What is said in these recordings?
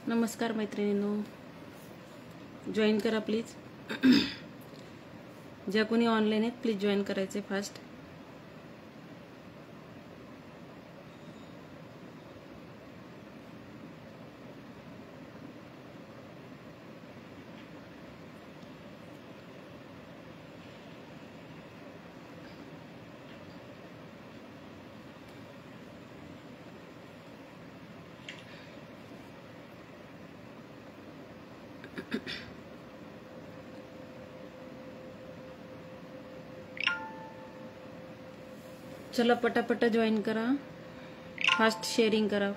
नमस्कार मैत्रिणींनो, जॉईन करा प्लीज. ज्या कोणी ऑनलाईन आहेत प्लीज जॉईन करायचे फास्ट. चला पटापट जॉईन करा, फास्ट शेअरिंग करा.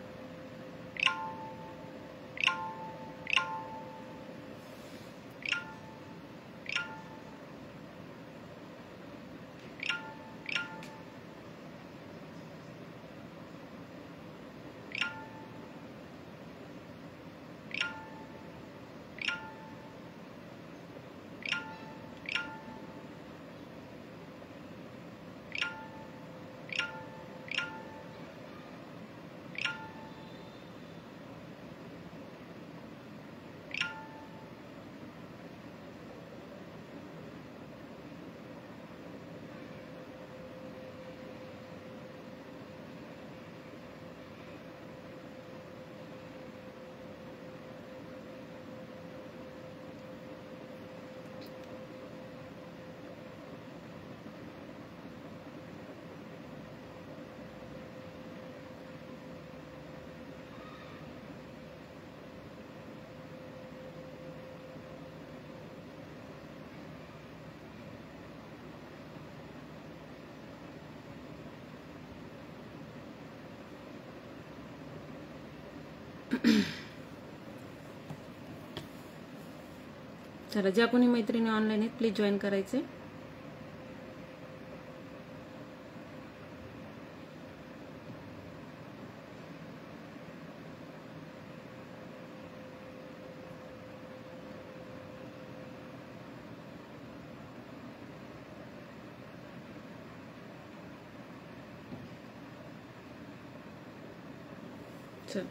चला, ज्या कोणी मैत्रिणी ऑनलाईन आहेत प्लीज जॉईन करायचे. चल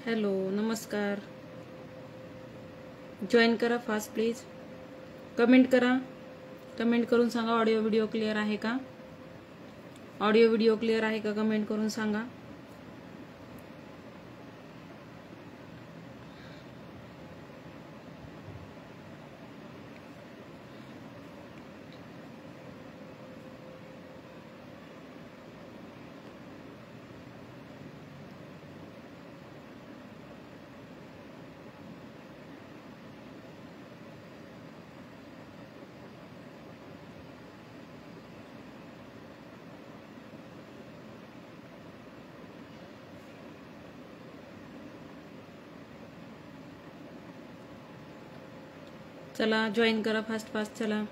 हॅलो, नमस्कार. जॉईन करा फास्ट प्लीज. कमेंट करा. कमेंट करून सांगा ऑडिओ व्हिडिओ क्लिअर आहे का. ऑडिओ व्हिडिओ क्लिअर आहे का कमेंट करून सांगा. चला जॉईन करा फास्ट फास्ट. चला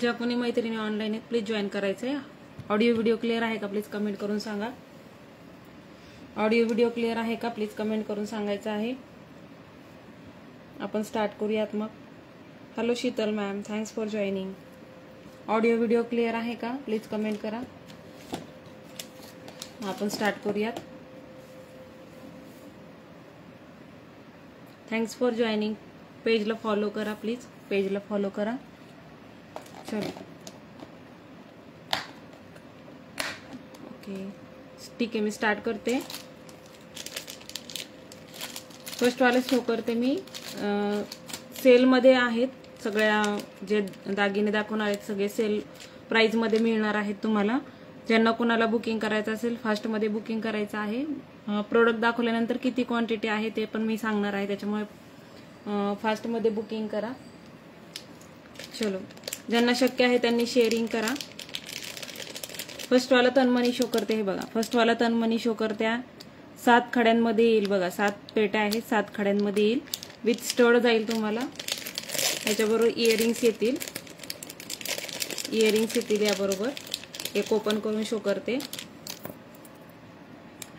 ज्या कोणी मैत्रिणी ऑनलाईन आहेत प्लीज जॉईन करायचं आहे. ऑडिओ व्हिडिओ क्लिअर आहे का प्लीज कमेंट करून सांगा. ऑडिओ व्हिडिओ क्लिअर आहे का प्लीज कमेंट करून सांगायचं आहे. आपण स्टार्ट करूयात मग. Hello Sheetal ma'am, thanks for joining. Audio video clear आहे का प्लीज कमेंट करा. आपण स्टार्ट करूयात. Thanks for joining. पेजला फॉलो करा प्लीज, पेजला फॉलो करा. चलो ओके ठीक आहे, मी स्टार्ट करते. फर्स्ट वाले शो करते मी. सेलमध्ये आहेत सगळ्या, जे दागिने दाखवणार आहेत सगळे सेल प्राइसमध्ये मिळणार आहेत तुम्हाला. ज्यांना कोणाला बुकिंग करायचं असेल फास्टमध्ये बुकिंग करायचं आहे. प्रोडक्ट दाखवल्यानंतर किती क्वांटिटी आहे ते पण मी सांगणार आहे, त्याच्यामुळे फास्टमध्ये बुकिंग करा. चलो ज्यांना शक्य आहे त्यांनी शेअरिंग करा. फर्स्टवाला तनमनी शो करते. हे बघा फर्स्टवाला तनमनी शो करत्या 7 खड्यांमध्ये येईल बघा. 7 पेट्या आहेत, 7 खड्यांमध्ये येईल. विथ स्टड जाईल तुम्हाला. याच्याबरोबर इयरिंग्स येतील, इयरिंग्स येतील याबरोबर. एक ओपन करून शो करते.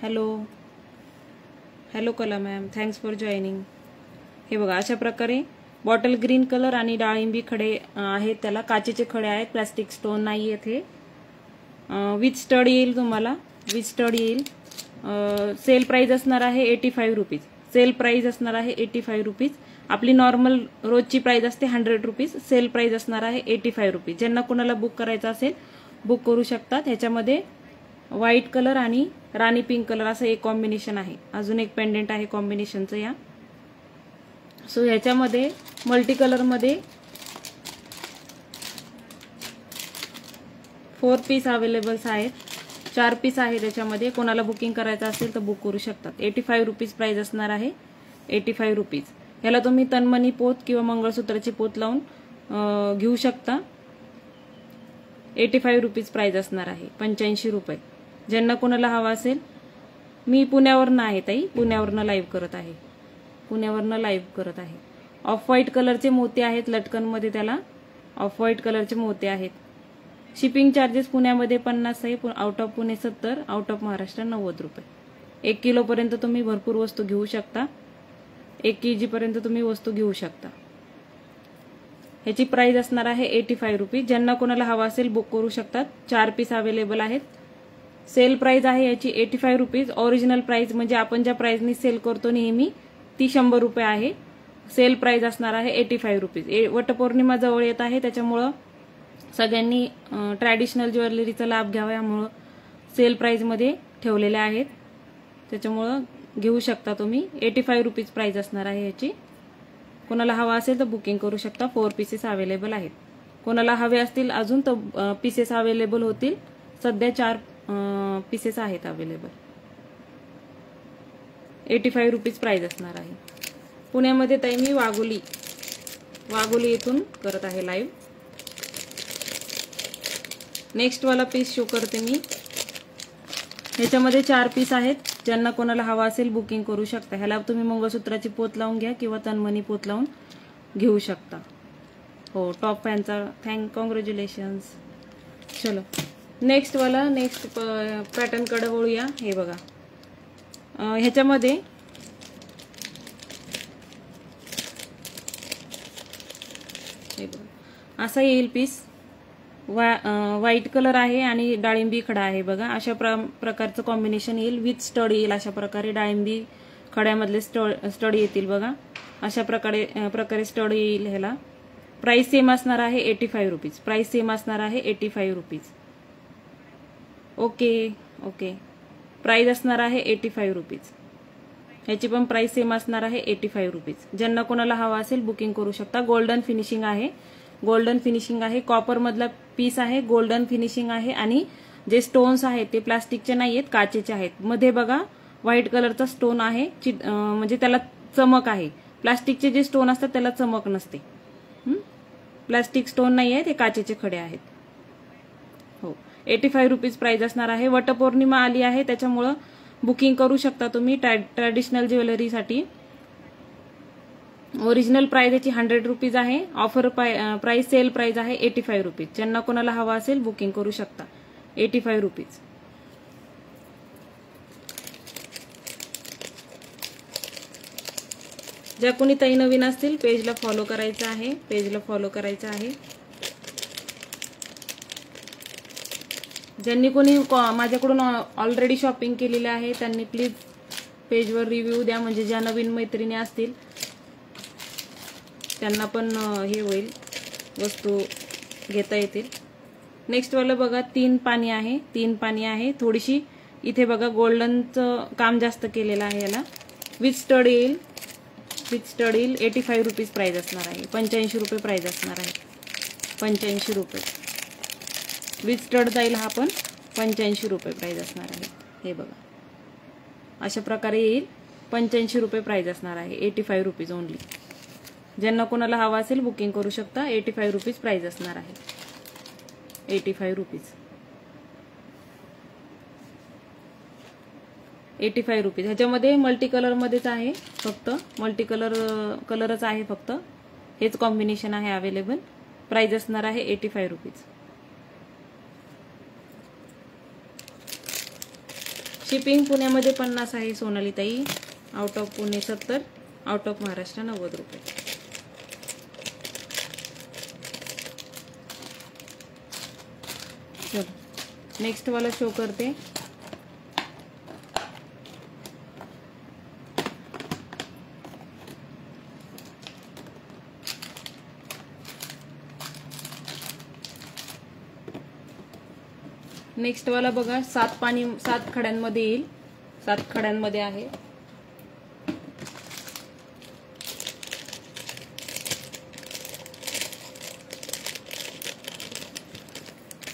हॅलो हॅलो कला मॅम, थँक्स फॉर जॉईनिंग. हे बघा अशा प्रकारे बॉटल ग्रीन कलर आणि डाळिंबी खडे आहेत. त्याला काचेचे खडे आहेत, प्लास्टिक स्टोन नाही येथे. विथ स्टड येईल तुम्हाला, विथ स्टड येईल. सेल प्राइस असणार आहे 85 रुपीज. सेल प्राइस असणार आहे 85 रुपीज. आपली नॉर्मल रोजची प्राइस असते 100 रुपीज. सेल प्राइस असणार आहे 85 रुपीज. ज्यांना कोणाला बुक करायचं असेल बुक करू शकतात. ह्याच्यामध्ये व्हाईट कलर आणि राणी पिंक कलर असं एक कॉम्बिनेशन आहे. अजून एक पेंडेंट आहे कॉम्बिनेशनचं या. सो ह्याच्यामध्ये मल्टी कलरमध्ये 4 पीस अवेलेबल्स आहेत. 4 पीस आहे त्याच्यामध्ये. कोणाला बुकिंग करायचं असेल तर बुक करू शकतात. 85 रुपीज प्राइस असणार आहे, 85 रुपीज. ह्याला तुम्ही तनमनी पोत किंवा मंगळसूत्राची पोत लावून घेऊ शकता. 85 रुपीज प्राइस असणार आहे, 85 रुपये. ज्यांना कोणाला हवा असेल. मी पुण्यावरनं आहे ताई, पुण्यावरनं लाईव्ह करत आहे, पुण्यावरनं लाईव्ह करत आहे. ऑफ व्हाईट कलरचे मोती आहेत लटकनमध्ये, त्याला ऑफ व्हाईट कलरचे मोती आहेत. शिपिंग चार्जेस पुण्यामध्ये 50 आहे, out of Pune 70, out of Maharashtra 90 रुपये. 1 किलोपर्यंत तुम्ही भरपूर वस्तू घेऊ शकता. 1 kg पर्यंत तुम्ही वस्तू घेऊ शकता. ह्याची प्राइस असणार आहे 85 रुपीज. ज्यांना कोणाला हवा असेल बुक करू शकतात. 4 पीस अवेलेबल आहेत. सेल प्राइस आहे याची 85 रुपीज. ओरिजिनल प्राइस म्हणजे आपण ज्या प्राइसनी सेल करतो नेहमी ती 100 रुपये आहे. सेल प्राइस असणार आहे 85 रुपीज. वटपौर्णिमा जवळ येत आहे, त्याच्यामुळं सगळ्यांनी ट्रॅडिशनल ज्वेलरीचा लाभ घ्यावा, यामुळं सेल प्राइसमध्ये ठेवलेले आहेत. त्याच्यामुळं घेऊ शकता तुम्ही. 85 रुपीज प्राइस असणार आहे याची. कोणाला हवा असेल तर बुकिंग करू शकता. 4 पीसेस अवेलेबल आहेत. कोणाला हवे असतील अजून तर पीसेस अवेलेबल होतील. सध्या 4 पीसेस आहेत अवेलेबल. 85 रुपीज प्राइस असणार आहे. पुण्यामध्ये ताई मी वाघोली येथून करत आहे लाईव्ह. नेक्स्ट वाला पीस शो करते मी. ह्याच्यामध्ये 4 पीस आहेत. ज्यांना कोणाला हवा असेल बुकिंग करू शकता. ह्याला तुम्ही मंगळसूत्राची पोत लावून घ्या किंवा तनमनी पोत लावून घेऊ शकता. हो टॉप फॅनचा कॉंग्रॅच्युलेशन्स. चलो नेक्स्ट पॅटर्नकडे वळूया. हे बघा ह्याच्यामध्ये हे बघा असा येईल पीस. व्हाईट कलर आहे आणि डाळिंबी खडा आहे बघा. अशा प्रकारचं कॉम्बिनेशन येईल. विथ स्टड येईल. अशा प्रकारे डाळिंबी खड्यामधले स्टड येतील बघा. अशा प्रकारे स्टड येईल. ह्याला प्राइस सेम असणार आहे 85 रुपीज. प्राइस सेम असणार आहे 85 रुपीज. ओके. प्राइस असणार आहे 85 रुपीज. ह्याची पण प्राइस सेम असणार आहे 85 रुपीज. ज्यांना कोणाला हवा असेल बुकिंग करू शकता. गोल्डन फिनिशिंग आहे. कॉपर मधला पीस आहे. गोल्डन फिनिशिंग आहे आणि जे स्टोन्स आहेत ते प्लास्टिकचे नाहीयेत, काचेचे आहेत. मध्ये बघा व्हाईट कलरचा स्टोन आहे. म्हणजे त्याला चमक आहे. प्लास्टिकचे जे स्टोन असतात त्याला चमक नसते. प्लास्टिक स्टोन नाही आहे, ते काचेचे खडे आहेत. हो, 85 रुपीज प्राइस असणार आहे. वटपौर्णिमा आली आहे त्याच्यामुळं बुकिंग करू शकता तुम्ही ट्रॅडिशनल ज्वेलरीसाठी. ओरिजिनल प्राइस याची 100 रुपीज आहे. ऑफर प्राइस सेल प्राइस आहे 85 रुपीज. ज्यांना कोणाला हवा असेल बुकिंग करू शकता. 85 रुपीज. ज्या कोणी ताई नवीन असतील पेजला फॉलो करायचं आहे. ज्यांनी कोणी माझ्याकडून ऑलरेडी शॉपिंग केलेले आहे त्यांनी प्लीज पेजवर रिव्ह्यू द्या. म्हणजे ज्या नवीन मैत्रिणी असतील त्यांना पण हे होईल, वस्तू घेता येतील. नेक्स्ट वाला बघा 3 पाणी आहे. थोडीशी इथे बघा गोल्डनचं काम जास्त केलेलं आहे. याला विथ स्टड येईल. 85 रुपीज प्राइस असणार आहे. 85 रुपये प्राइस असणार आहे. 85 रुपये विथ स्टड जाईल. हा पण 85 रुपये प्राइस असणार आहे. हे बघा अशा प्रकारे येईल. 85 रुपये प्राइस असणार आहे. 85 रुपीज ओनली. ज्यांना कोणाला हवा असेल बुकिंग करू शकता. 85 रुपीज प्राइस असणार आहे. 85 रुपीज. 85 रुपीज. ह्याच्यामध्ये मल्टी कलर मध्येच आहे फक्त. कलरच आहे फक्त. हेच कॉम्बिनेशन आहे अवेलेबल. प्राइस असणार आहे 85 रुपीज. शिपिंग पुण्यामध्ये 50 आहे सोनाली ताई. Out of Pune 70. Out of Maharashtra 90 रुपये. चलो नेक्स्ट वाला शो करते. नेक्स्ट वाला बघा 7 खड्यांमध्ये येईल. 7 खड्यांमध्ये आहे.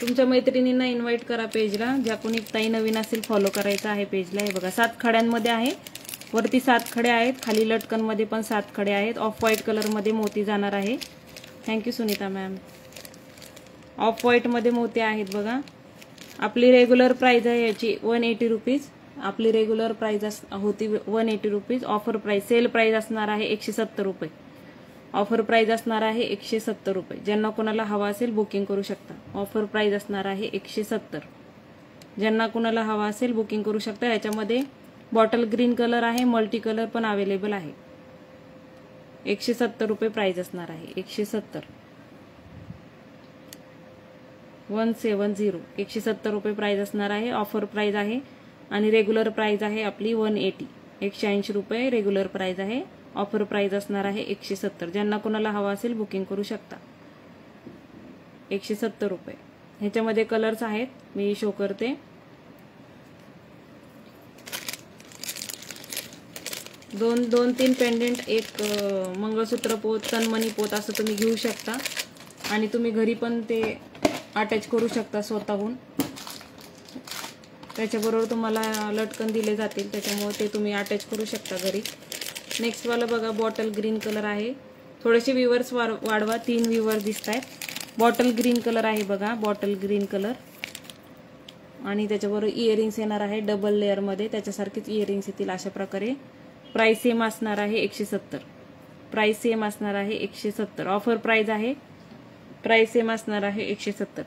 तुमच्या मैत्रिणींना इन्व्हाइट करा पेजला. ज्या कोणी ताई नवीन असेल फॉलो करायचं आहे पेजला. हे बघा 7 खड्यांमध्ये आहे. वरती 7 खडे आहेत. खाली लटकन मध्ये पण 7 खडे आहेत. ऑफ व्हाईट कलर मध्ये मोती जाणार आहे. Thank you Sunita ma'am. Off white मध्ये मोती आहेत बघा. आपली रेग्युलर प्राइस आहे याची 180 रुपीज. आपली रेग्युलर प्राइस होती 180 rupees. Offer price sale price असणार आहे 170 रुपये. ऑफर प्राइस असणार आहे 170 रुपये. ज्यांना कोणाला हवा असेल बुकिंग करू शकता. ऑफर प्राइस असणार आहे 170. ज्यांना कोणाला हवा असेल बुकिंग करू शकता. याच्यामध्ये बॉटल ग्रीन कलर आहे. मल्टी कलर पण अवेलेबल आहे. 170 रुपये प्राइस असणार आहे. 170. 170 170 रुपये प्राइस असणार आहे. ऑफर प्राइस आहे आणि रेग्युलर प्राइस आहे आपली 180. 180 रुपये रेग्युलर प्राइस आहे. ऑफर प्राइस असणार आहे 170. ज्यांना कोणाला हवा असेल बुकिंग करू शकता. 170 रुपये. ह्याच्यामध्ये कलर्स आहेत. मी शो करते. दोन 3 पेंडेंट, एक मंगळसूत्र पोत, तन्मणी पोत असं तुम्ही घेऊ शकता. आणि तुम्ही घरी पण ते अटॅच करू शकता स्वतःहून. त्याच्याबरोबर तुम्हाला लटकन दिले जातील. त्याच्यामुळे ते तुम्ही अटॅच करू शकता घरी. नेक्स्ट वाला बघा बॉटल ग्रीन कलर आहे. थोडेसे व्ह्यूअर्स वाढवा. 3 व्ह्यूअर्स दिसत आहेत. बॉटल ग्रीन कलर आहे बघा. Bottle green colour. आणि त्याच्याबरोबर इयरिंग्स येणार आहे डबल लेअर मध्ये. त्याच्यासारखेच इयरिंग्स येतील अशा प्रकारे. प्राइस सेम असणार आहे 170. प्राइस सेम असणार आहे 170. ऑफर प्राइस आहे. प्राइस सेम असणार आहे 170.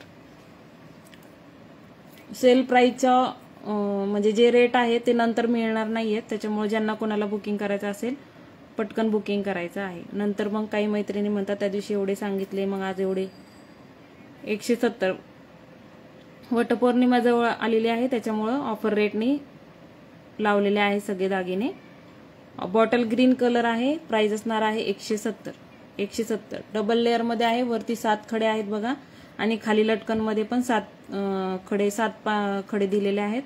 सेल प्राइसच्या म्हणजे जे रेट आहे ते नंतर मिळणार नाहीयेत. त्याच्यामुळे ज्यांना कोणाला बुकिंग करायचं असेल पटकन बुकिंग करायचं आहे. नंतर मग काही मैत्रिणी म्हणतात त्या दिवशी एवढे सांगितले मग आज 170. वटपौर्णिमा जवळ आलेली आहे त्याच्यामुळं ऑफर रेटनी लावलेले आहे सगळे दागिने. बॉटल ग्रीन कलर आहे. प्राइस असणार आहे 170. 170 डबल लेअर मध्ये आहे. वरती 7 खडे आहेत बघा आणि खाली लटकन मध्ये पण 7 खडे दिलेले आहेत.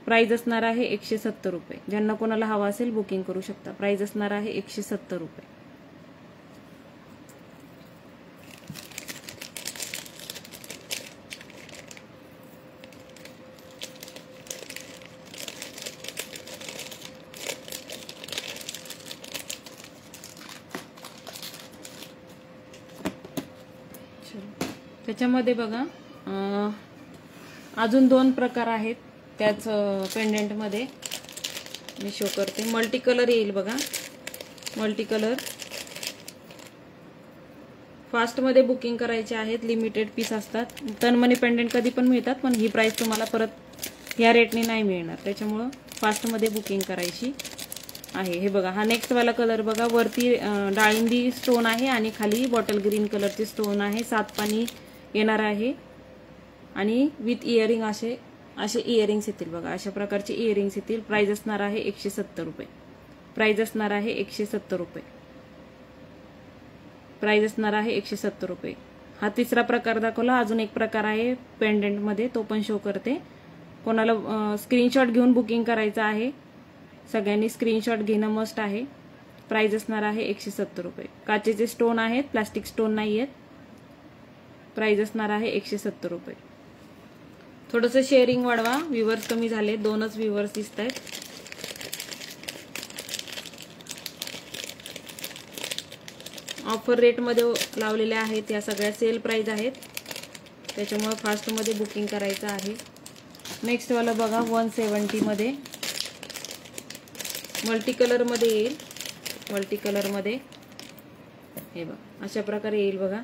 प्राइस असणार आहे 170 रुपये. ज्यांना कोणाला हवा असेल बुकिंग करू शकता. प्राइस असणार आहे 170 रुपये. त्याच्यामध्ये बघा अजून 2 प्रकार आहेत त्याच पेंडेंट मध्ये मी शो करते. मल्टी कलर येईल बघा. मल्टी कलर फास्ट मध्ये बुकिंग करायचे आहेत. लिमिटेड पीस असतात. तनमनी पेंडेंट कधी पण मिळतात पण ही प्राइस तुम्हाला परत या रेटने नाही मिळणार. त्याच्यामुळं फास्ट मध्ये बुकिंग करायची आहे. हे बघा हा नेक्स्ट वाला कलर बघा. वरती डाळिंबी स्टोन आहे आणि खाली बॉटल ग्रीन कलरचे स्टोन आहे. 7 पाणी येणार आहे आणि विथ इयरिंग असे इयरिंग्स येतील बघा. अशा प्रकारचे इयरिंग्स येतील. प्राइस असणार आहे 170 रुपये. प्राइस असणार आहे 170 रुपये. प्राइस असणार आहे 170 रुपये. हा तिसरा प्रकार दाखवला. अजून एक प्रकार आहे पेंडेंट मध्ये तो पण शो करते. कोणाला स्क्रीनशॉट घेऊन बुकिंग करायचं आहे सगळ्यांनी स्क्रीनशॉट घेणं मस्ट आहे. प्राइस असणार आहे 170 रुपये. काचेचे स्टोन आहेत. प्लास्टिक स्टोन नाही आहेत. प्राइस असणार आहे 170 रुपये. थोडंसं शेअरिंग वाढवा. व्ह्यूवर्स कमी झाले. 2च व्ह्यूवर्स दिसत आहेत. ऑफर रेटमध्ये लावलेल्या आहेत. या सगळ्या सेल प्राइस आहेत त्याच्यामुळे फास्टमध्ये बुकिंग करायचं आहे. नेक्स्ट वाला बघा 170 मध्ये मल्टी कलर मध्ये येईल. मल्टी कलर मध्ये हे बघा अशा प्रकारे येईल बघा.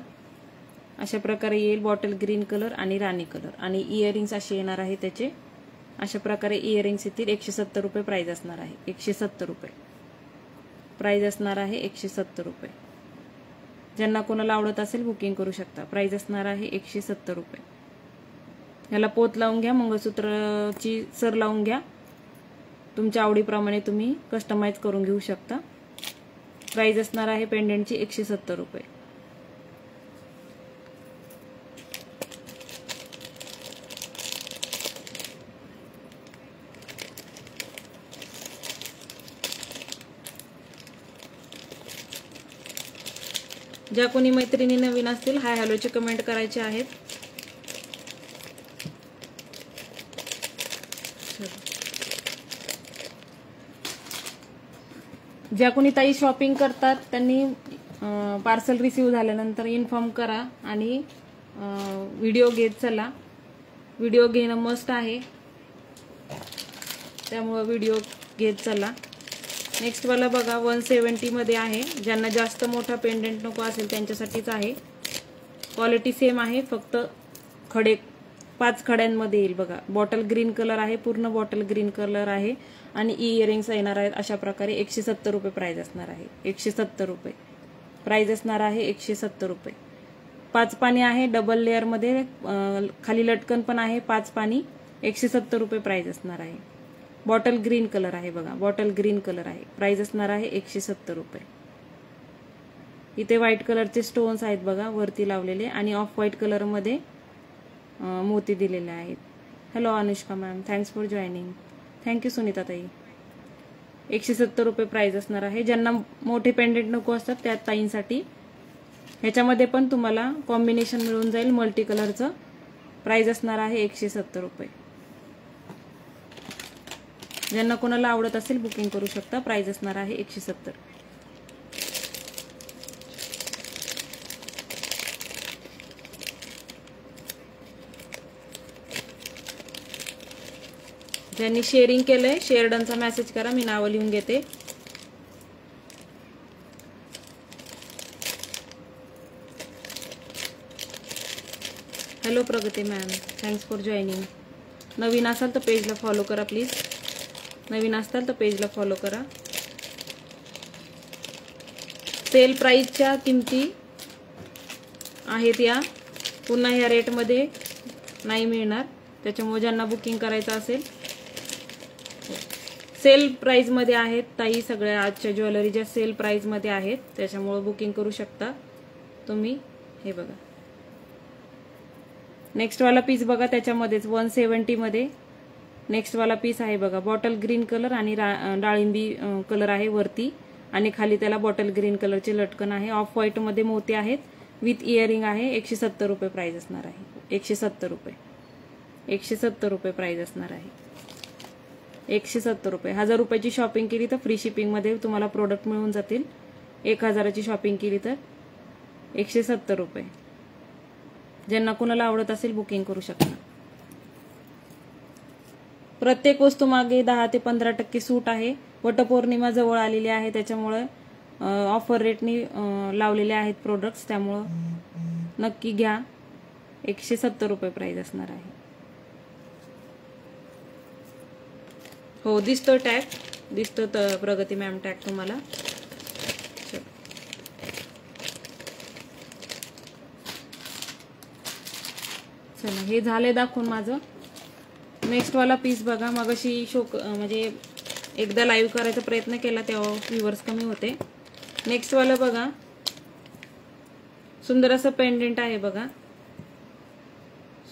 अशा प्रकारे येईल. बॉटल ग्रीन कलर आणि राणी कलर आणि इयरिंग्स असे येणार आहे त्याचे. अशा प्रकारे इयरिंग्स येतील. 170 रुपये प्राइस असणार आहे. 170 रुपये प्राइस असणार आहे. 170 रुपये. ज्यांना कोणाला आवडत असेल बुकिंग करू शकता. प्राइस असणार आहे 170 रुपये. याला पोत लावून घ्या. मंगळसूत्राची सर लावून घ्या. तुमच्या आवडीप्रमाणे तुम्ही कस्टमाइज करून घेऊ शकता. प्राइस असणार आहे पेंडेंटची 170 रुपये. ज्या कोणी मैत्रिणी नवीन असतील हाय हॅलोचे कमेंट करायचे आहेत. ज्या कोणी ताई शॉपिंग करतात त्यांनी पार्सल रिसीव झाल्यानंतर इन्फॉर्म करा आणि व्हिडिओ घेत चला. व्हिडिओ घेणं मस्ट आहे त्यामुळे व्हिडिओ घेत चला. नेक्स्ट वाला बघा 170 मध्ये आहे. ज्यांना जास्त मोठा पेंडेंट नको असेल त्यांच्यासाठीच आहे. क्वालिटी सेम आहे. फक्त खडे 5 खड्यांमध्ये येईल बघा. बॉटल ग्रीन कलर आहे. पूर्ण बॉटल ग्रीन कलर आहे आणि इयरिंग्स येणार आहेत. अशा प्रकारे 170 रुपये प्राइस असणार आहे. 170 रुपये प्राइस असणार आहे. 170 रुपये. 5 पाणी आहे. डबल लेअर मध्ये खाली लटकन पण आहे. 5 पाणी 170 रुपये प्राइस असणार आहे. बॉटल ग्रीन कलर आहे बघा. बॉटल ग्रीन कलर आहे. प्राइस असणार आहे 170 रुपये. इथे व्हाईट कलरचे स्टोन्स आहेत बघा वरती लावलेले आणि ऑफ व्हाईट कलर मध्ये मोती दिलेले आहेत. Hello Anushka ma'am, thanks for joining. Thank you Sunita ताई. 170 रुपये प्राइस असणार आहे. ज्यांना मोठे पेंडेंट नको असतात त्या ताईंसाठी ह्याच्यामध्ये पण तुम्हाला कॉम्बिनेशन मिळून जाईल मल्टी कलरचं. प्राइस असणार आहे 170 रुपये. ज्यांना कोणाला आवडत असेल बुकिंग करू शकता. प्राइस असणार आहे 170. ज्यांनी शेअरिंग केलंय शेअर डनचा मेसेज करा. मी नाव लिहून घेते. हॅलो प्रगती मॅम, थँक्स फॉर जॉईनिंग. नवीन असाल तर पेजला फॉलो करा प्लीज. नवीन असताल तर पेजला फॉलो करा. सेल प्राइसच्या किमती आहेत या. पुन्हा ह्या रेटमध्ये नाही मिळणार, त्याच्यामुळे ज्यांना बुकिंग करायचं असेल सेल प्राइसमध्ये आहेत ताई, सगळ्या आजच्या ज्वेलरी ज्या सेल प्राइसमध्ये आहेत, त्याच्यामुळे बुकिंग करू शकता तुम्ही. हे बघा नेक्स्ट वाला पीस बघा, त्याच्यामध्येच 170 मध्ये नेक्स्ट वाला पीस आहे बघा. बॉटल ग्रीन कलर आणि डाळिंबी कलर आहे वरती, आणि खाली त्याला बॉटल ग्रीन कलरचे लटकन आहे. ऑफ व्हाईट मध्ये मोती आहेत विथ इयरिंग आहे. 170 रुपये प्राइस असणार आहे. 170 रुपये, 170 रुपये प्राइस असणार आहे. 170 रुपये. 1000 रुपयाची शॉपिंग केली तर फ्री शिपिंग मध्ये तुम्हाला प्रोडक्ट मिळून जातील. 1000ची शॉपिंग केली तर 170 रुपये. ज्यांना कोणाला आवडत असेल बुकिंग करू शकता. प्रत्येक वस्तू मागे 10 ते 15% सूट आहे. वटपौर्णिमा जवळ आलेली आहे, त्याच्यामुळे ऑफर रेटनी लावलेले आहेत प्रोडक्ट्स, त्यामुळं नक्की घ्या. 170 रुपये प्राइस असणार आहे. हो दिसतो टॅग, दिसतो प्रगती मॅम टॅग तुम्हाला. चला हे झाले दाखवून माझं. नेक्स्ट वाला पीस बघा. मगाशी म्हणजे एकदा लाईव्ह करायचा प्रयत्न केला तेव्हा व्ह्यूअर्स कमी होते. नेक्स्ट वाला बघा, सुंदर असं पेंडेंट आहे बघा.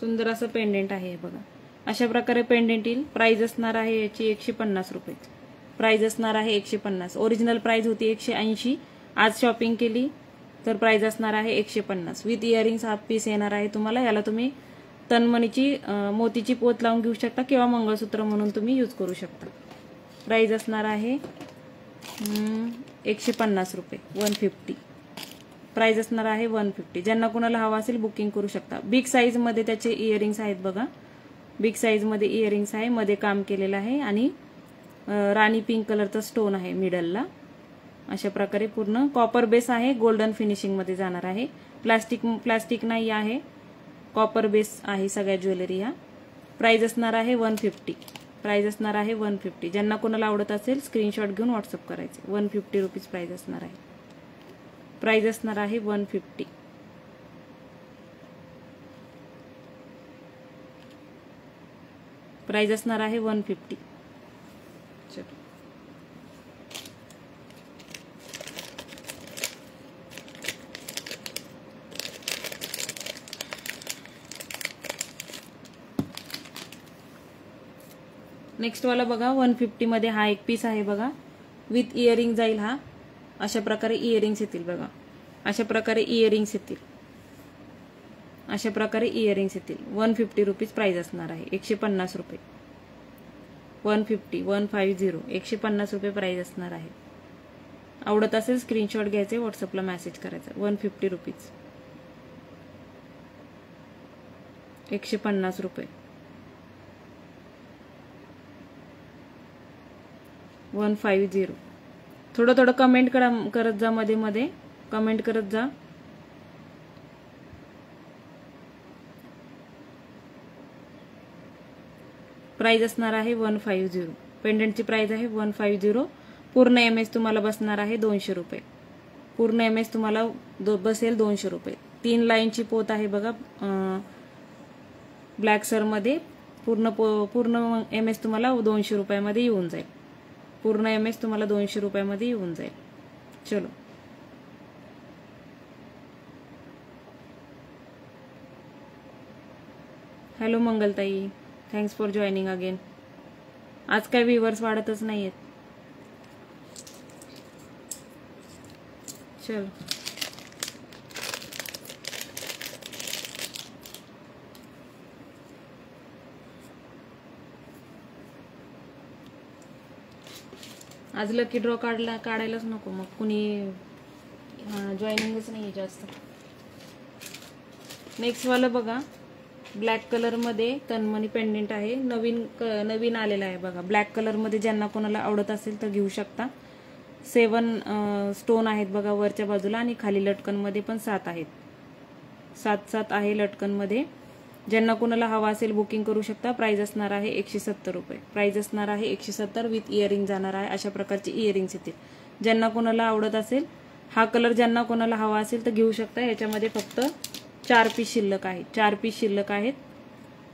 सुंदर असं पेंडेंट आहे बघा. अशा प्रकारे पेंडेंट येईल. प्राइस असणार आहे याची 150 रुपये. प्राइस असणार आहे 150. ओरिजिनल प्राइस होती 180. आज शॉपिंग केली तर प्राइस असणार आहे 150. विथ इयरिंग्स हाफ पीस येणार आहे तुम्हाला. याला तुम्ही तनमणीची मोतीची पोत लावून घेऊ शकता किंवा मंगळसूत्र म्हणून तुम्ही यूज करू शकता. प्राइस असणार आहे 150 रुपये. 150 प्राइस असणार आहे 150. ज्यांना कोणाला हवा असेल बुकिंग करू शकता. बिग साईज मध्ये त्याचे इयरिंग्स आहेत बघा. बिग साईज मध्ये इयरिंग्स आहे, मध्ये काम केलेलं आहे, आणि राणी पिंक कलरचा स्टोन आहे मिडलला. अशा प्रकारे पूर्ण कॉपर बेस आहे. गोल्डन फिनिशिंग मध्ये जाणार आहे. प्लास्टिक नाही आहे, कॉपर बेस आहे सगळ्या ज्वेलरी ह्या. प्राइस असणार आहे 150. प्राइस असणार आहे 150. ज्यांना कोणाला आवडत असेल स्क्रीनशॉट घेऊन व्हॉट्सअप करायचे. 150 रुपीज प्राइस असणार आहे. प्राइस असणार आहे 150. प्राइस असणार आहे 150. चलो नेक्स्ट वाला बघा. 150 मध्ये हा एक पीस आहे बघा. विथ इयरिंग जाईल हा. अशा प्रकारे इयरिंग्स येतील बघा. अशा प्रकारे इयरिंग्स येतील. अशा प्रकारे इयरिंग्स येतील. 150 रुपीज प्राइस असणार आहे. 150 रुपये. 150 150 150 रुपये प्राइस असणार आहे. आवडत असेल स्क्रीनशॉट घ्यायचे, व्हॉट्सअपला मेसेज करायचा. 150 रुपीज. 150 रुपये. 150. थोडं थोडं कमेंट करत जा, मध्ये मध्ये कमेंट करत जा. प्राइस असणार आहे 150. पेंडंटची प्राइस आहे 150. पूर्ण MS तुम्हाला बसणार आहे 200 रुपये. पूर्ण MS तुम्हाला बसेल 200 रुपये. 3 लाईनची पोत आहे बघा ब्लॅक सर मध्ये. पूर्ण MS तुम्हाला 200 रुपयामध्ये येऊन जाईल. पूर्ण MS तुम्हाला 200 रुपयामध्ये येऊन जाईल. चलो हॅलो मंगलताई, थँक्स फॉर जॉईनिंग अगेन. आज काय व्ह्यूअर्स वाढतच नाहीयेत. चलो आज लकी ड्रॉ काढायलाच नको, मग कुणी जॉईनिंगच नाही जास्त. नेक्स्ट वाला बघा. ब्लॅक कलर मध्ये तन्मणी पेंडेंट आहे. नवीन आलेला आहे बघा. ब्लॅक कलर मध्ये ज्यांना कोणाला आवडत असेल तर घेऊ शकता. 7 स्टोन आहेत बघा वरच्या बाजूला, आणि खाली लटकन मध्ये पण 7 आहेत. 7 आहे लटकन मध्ये. ज्यांना कोणाला हवा असेल बुकिंग करू शकता. प्राइस असणार आहे 170 रुपये. प्राइस असणार आहे 170. विथ इयरिंग जाणार आहे. अशा प्रकारचे इयरिंग्स येतील. ज्यांना कोणाला आवडत असेल हा कलर, ज्यांना कोणाला हवा असेल तर घेऊ शकता. याच्यामध्ये फक्त 4 पीस शिल्लक आहेत. 4 पीस शिल्लक आहेत.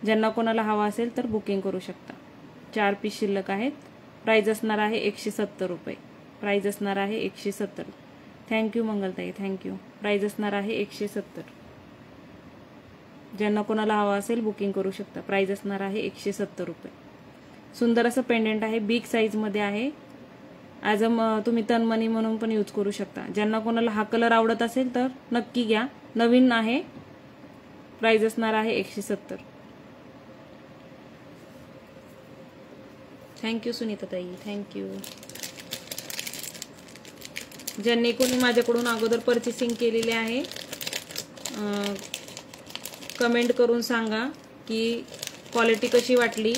ज्यांना कोणाला हवा असेल तर बुकिंग करू शकता. 4 पीस शिल्लक आहेत. प्राइस असणार आहे 170 रुपये. प्राइस असणार आहे 170. थँक्यू मंगलताई, थँक्यू. प्राइस असणार आहे 170. ज्यांना कोणाला हवा असेल बुकिंग करू शकता. प्राइस असणार आहे 170 रुपये. सुंदर असं पेंडेंट आहे, बिग साईजमध्ये आहे. ॲज तुम्ही तनमनी म्हणून पण यूज करू शकता. ज्यांना कोणाला हा कलर आवडत असेल तर नक्की घ्या, नवीन आहे. प्राइस असणार आहे 170. थँक्यू सुनीताताई, थँक्यू. ज्यांनी कोणी माझ्याकडून अगोदर परचेसिंग केलेले आहे कमेंट करून सांगा की क्वालिटी कशी वाटली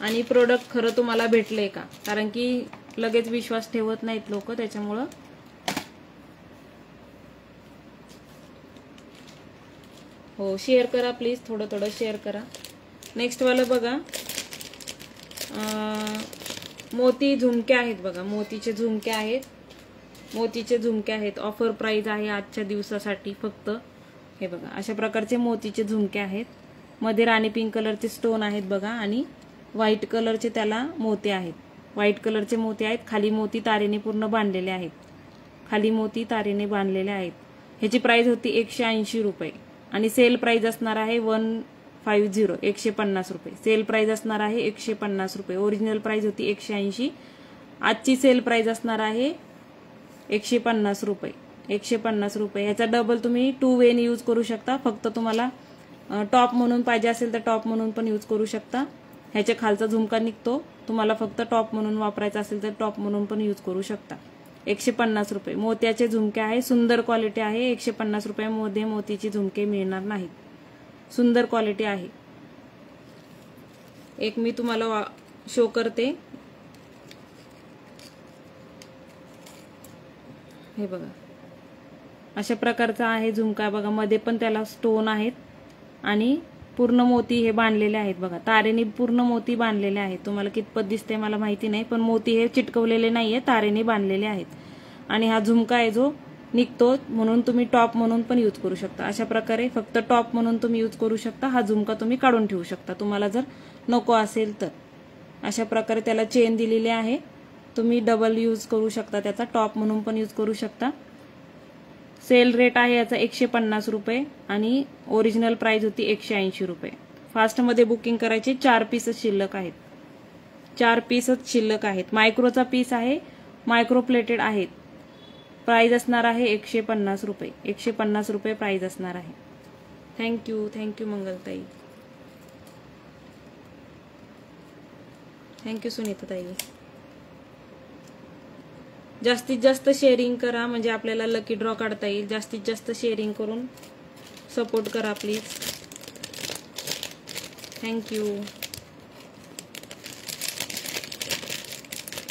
आणि प्रोडक्ट खरं तुम्हाला भेटले का, कारण की लगेच विश्वास ठेवत नाहीत लोक, त्याच्यामुळं हो शेअर करा प्लीज, थोडं थोडं शेअर करा. नेक्स्ट वाला बघा, मोती झुमके आहेत बघा, मोतीचे झुमके आहेत. मोतीचे झुमके आहेत. ऑफर प्राइस आहे आजच्या दिवसासाठी फक्त. हे बघा अशा प्रकारचे मोतीचे झुमके आहेत. मध्ये राणी पिंक कलरचे स्टोन आहेत बघा आणि व्हाईट कलरचे त्याला मोती आहेत. व्हाईट कलरचे मोती आहेत. खाली मोती तारेने पूर्ण बांधलेले आहेत. खाली मोती तारेने बांधलेले आहेत. ह्याची प्राइस होती 180 रुपये आणि सेल प्राइस असणार आहे 150, 150 रुपये. सेल प्राइस असणार आहे 150 रुपये. ओरिजिनल प्राइस होती 180. आजची सेल प्राइस असणार आहे 150 रुपये. 150 रुपये. ह्याचा डबल तुम्ही 2 वेने यूज करू शकता. फक्त तुम्हाला टॉप म्हणून पाहिजे असेल तर टॉप म्हणून पण यूज करू शकता. ह्याच्या खालचा झुमका निघतो. तुम्हाला फक्त टॉप म्हणून वापरायचा असेल तर टॉप म्हणून पण यूज करू शकता. 150 रुपये. मोत्याचे झुमके आहे. सुंदर क्वालिटी आहे. 150 रुपयामध्ये मोतीचे झुमके मिळणार नाहीत. सुंदर क्वालिटी आहे. एक मी तुम्हाला शो करते. हे बघा अशा प्रकारचा आहे झुमका बघा. मध्ये पण त्याला स्टोन आहेत आणि पूर्ण मोती हे बांधलेले आहेत बघा. तारेने पूर्ण मोती बांधलेले आहेत. तुम्हाला कितपत दिसते मला माहिती नाही, पण मोती हे चिटकवलेले नाहीये, तारेने बांधलेले आहेत. आणि हा झुमका आहे जो निघतो, म्हणून तुम्ही टॉप म्हणून पण यूज करू शकता. अशा प्रकारे फक्त टॉप म्हणून तुम्ही यूज करू शकता. हा झुमका तुम्ही काढून ठेवू शकता तुम्हाला जर नको असेल तर. अशा प्रकारे त्याला चेन दिलेली आहे. तुम्ही डबल यूज करू शकता. त्याचा टॉप म्हणून पण यूज करू शकता. सेल रेट आहे याचा 150 रुपये आणि ओरिजिनल प्राइस होती 180 रुपये. फास्टमध्ये बुकिंग करायची. 4 पीसच शिल्लक आहेत. 4 पीसच शिल्लक आहेत. मायक्रोचा पीस आहे. मायक्रो प्लेटेड आहेत. प्राइस असणार आहे 150 रुपये. 150 रुपये प्राइस असणार आहे. थँक्यू, थँक्यू मंगलताई. थँक्यू सुनीताताई. जास्तीत जास्त शेअरिंग करा म्हणजे आपल्याला लकी ड्रॉ काढता येईल. जास्तीत जास्त शेअरिंग करून सपोर्ट करा प्लीज. थँक्यू.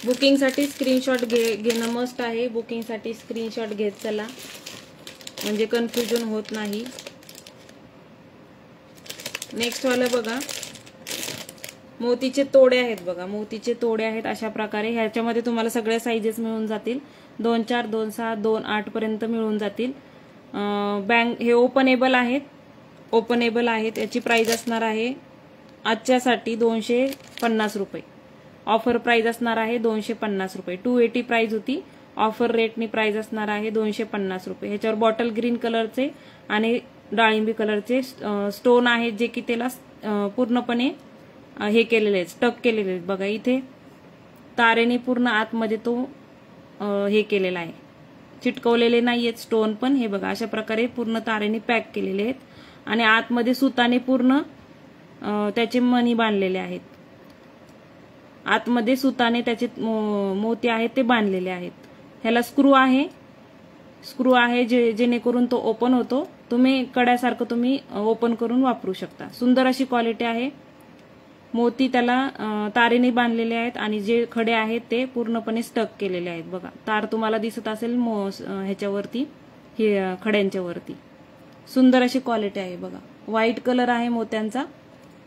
बुकिंगसाठी स्क्रीनशॉट घेणं मस्ट आहे. बुकिंगसाठी स्क्रीनशॉट घेत चला म्हणजे कन्फ्युजन होत नाही. नेक्स्ट वाला बघा, मोतीचे तोडे आहेत बघा. मोतीचे तोडे आहेत अशा प्रकारे. ह्याच्यामध्ये तुम्हाला सगळ्या साईजेस मिळून जातील. 2-4, 2-6, 2-8 पर्यंत मिळून जातील. बँक हे ओपनेबल आहेत. ओपनेबल आहेत. याची प्राइस असणार आहे आजच्यासाठी 250 रुपये. ऑफर प्राइस असणार आहे 250 रुपये. 280 प्राइस होती. ऑफर रेटनी प्राइस असणार आहे 250 रुपये. ह्याच्यावर बॉटल ग्रीन कलरचे आणि डाळिंबी कलरचे स्टोन आहेत जे की त्याला पूर्णपणे हे केलेले आहेत, स्टक केलेले आहेत बघा. इथे तारेने पूर्ण आतमध्ये तो हे केलेला आहे, चिटकवलेले नाहीयेत स्टोन पण. हे बघा अशा प्रकारे पूर्ण तारेने पॅक केलेले आहेत आणि आतमध्ये सुताने पूर्ण त्याचे मणी बांधलेले आहेत. आतमध्ये सुताने त्याचे मोती आहेत ते बांधलेले आहेत. ह्याला स्क्रू आहे. स्क्रू आहे जेणेकरून तो ओपन होतो. तुम्ही कड्यासारखं तुम्ही ओपन करून वापरू शकता. सुंदर अशी क्वालिटी आहे. मोती त्याला तारेने बांधलेले आहेत आणि जे खडे आहेत ते पूर्णपणे स्टक केलेले आहेत बघा. तार तुम्हाला दिसत असेल ह्याच्यावरती, हे खड्यांच्या वरती. सुंदर अशी क्वालिटी आहे बघा. व्हाईट कलर आहे मोत्यांचा.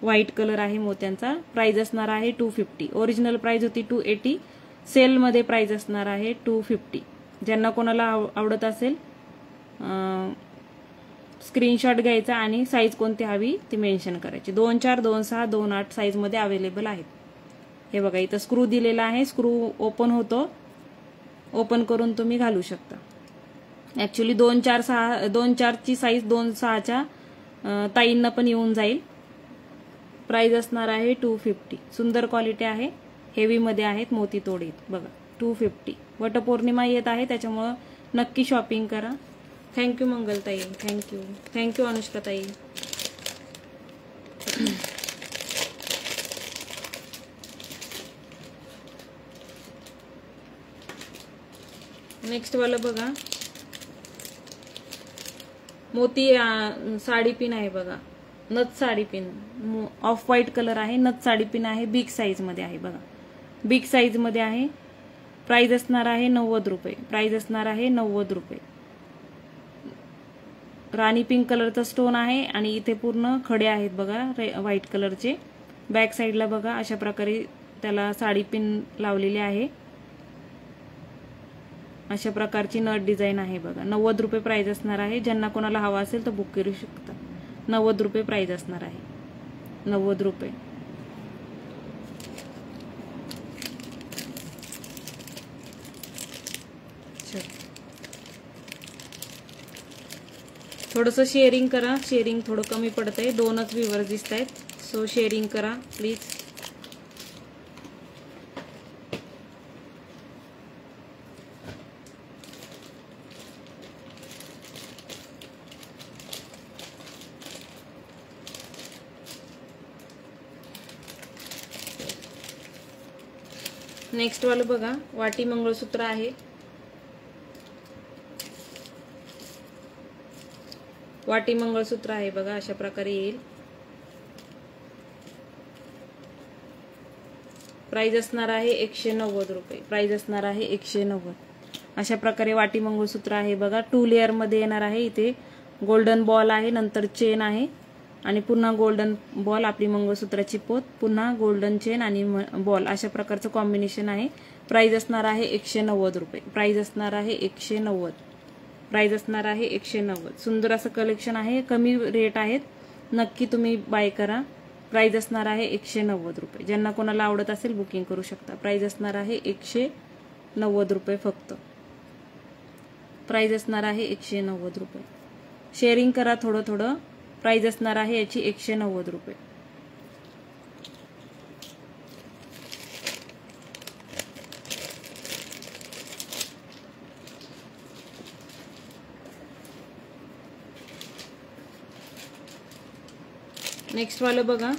व्हाईट कलर आहे मोत्यांचा. प्राइस असणार आहे 250. ओरिजिनल प्राइस होती 280. सेल मध्ये प्राइस असणार आहे 250. ज्यांना कोणाला आवडत असेल स्क्रीनशॉट घ्यायचा आणि साईज कोणती हवी ती मेन्शन करायची. 2-4, 2-6, 2-8 साईजमध्ये अवेलेबल आहेत. हे बघा इथं स्क्रू दिलेला आहे, स्क्रू ओपन होतो, ओपन करून तुम्ही घालू शकता. ॲक्च्युली 2-4ची साईज 2-6च्या ताईंना पण येऊन जाईल. प्राइस असणार आहे 250. सुंदर क्वालिटी आहे, हेवीमध्ये आहेत, मोती तोडीत बघा 250. वटपौर्णिमा येत आहे त्याच्यामुळं नक्की शॉपिंग करा. थँक्यू मंगलताई, थँक्यू अनुष्काताई. नेक्स्ट वाला बघा, मोती साडी पिन आहे बघा, नथ sari pin, off white colour आहे, नथ साडी पिन आहे, बिग साईज मध्ये आहे बघा, बिग साईज मध्ये आहे. प्राइस असणार आहे 90 रुपये. प्राइस असणार आहे 90 रुपये. राणी पिंक कलरचा स्टोन आहे आणि इथे पूर्ण खडे आहेत बघा व्हाईट कलरचे. बॅक साईडला बघा अशा प्रकारे त्याला साडी पिन लावलेली आहे. अशा प्रकारची नट डिझाईन आहे बघा. 90 रुपये प्राइस असणार आहे. ज्यांना कोणाला हवा असेल तर बुक करू शकता. 90 रुपये प्राइस असणार आहे. 90 रुपये. थोडंसं शेअरिंग करा, शेअरिंग थोडं कमी पडतंय, 2च व्ह्यूअर्स दिसत आहेत, सो शेअरिंग करा प्लीज. नेक्स्ट वालं बघा, वाटी मंगळसूत्र आहे. वाटी मंगळसूत्र आहे बघा, अशा प्रकारे येईल. प्राइस असणार आहे 190 रुपये. प्राइस असणार आहे 190. अशा प्रकारे वाटी मंगळसूत्र आहे बघा. 2 लेअर मध्ये येणार आहे. इथे गोल्डन बॉल आहे, नंतर चेन आहे आणि पुन्हा गोल्डन बॉल, आपली मंगळसूत्राची पोत, पुन्हा गोल्डन चेन आणि बॉल, अशा प्रकारचं कॉम्बिनेशन आहे. प्राइस असणार आहे 190 रुपये. प्राइस असणार आहे 190. प्राइस असणार आहे 190. सुंदर असं कलेक्शन आहे, कमी रेट आहेत, नक्की तुम्ही बाय करा. प्राइस असणार आहे 190 रुपये. ज्यांना कोणाला आवडत असेल बुकिंग करू शकता. प्राइस असणार आहे 190 रुपये फक्त. प्राइस असणार आहे 190 रुपये. शेअरिंग करा थोडं थोडं. प्राइस असणार आहे याची 190 रुपये. नेक्स्ट वालं बघा.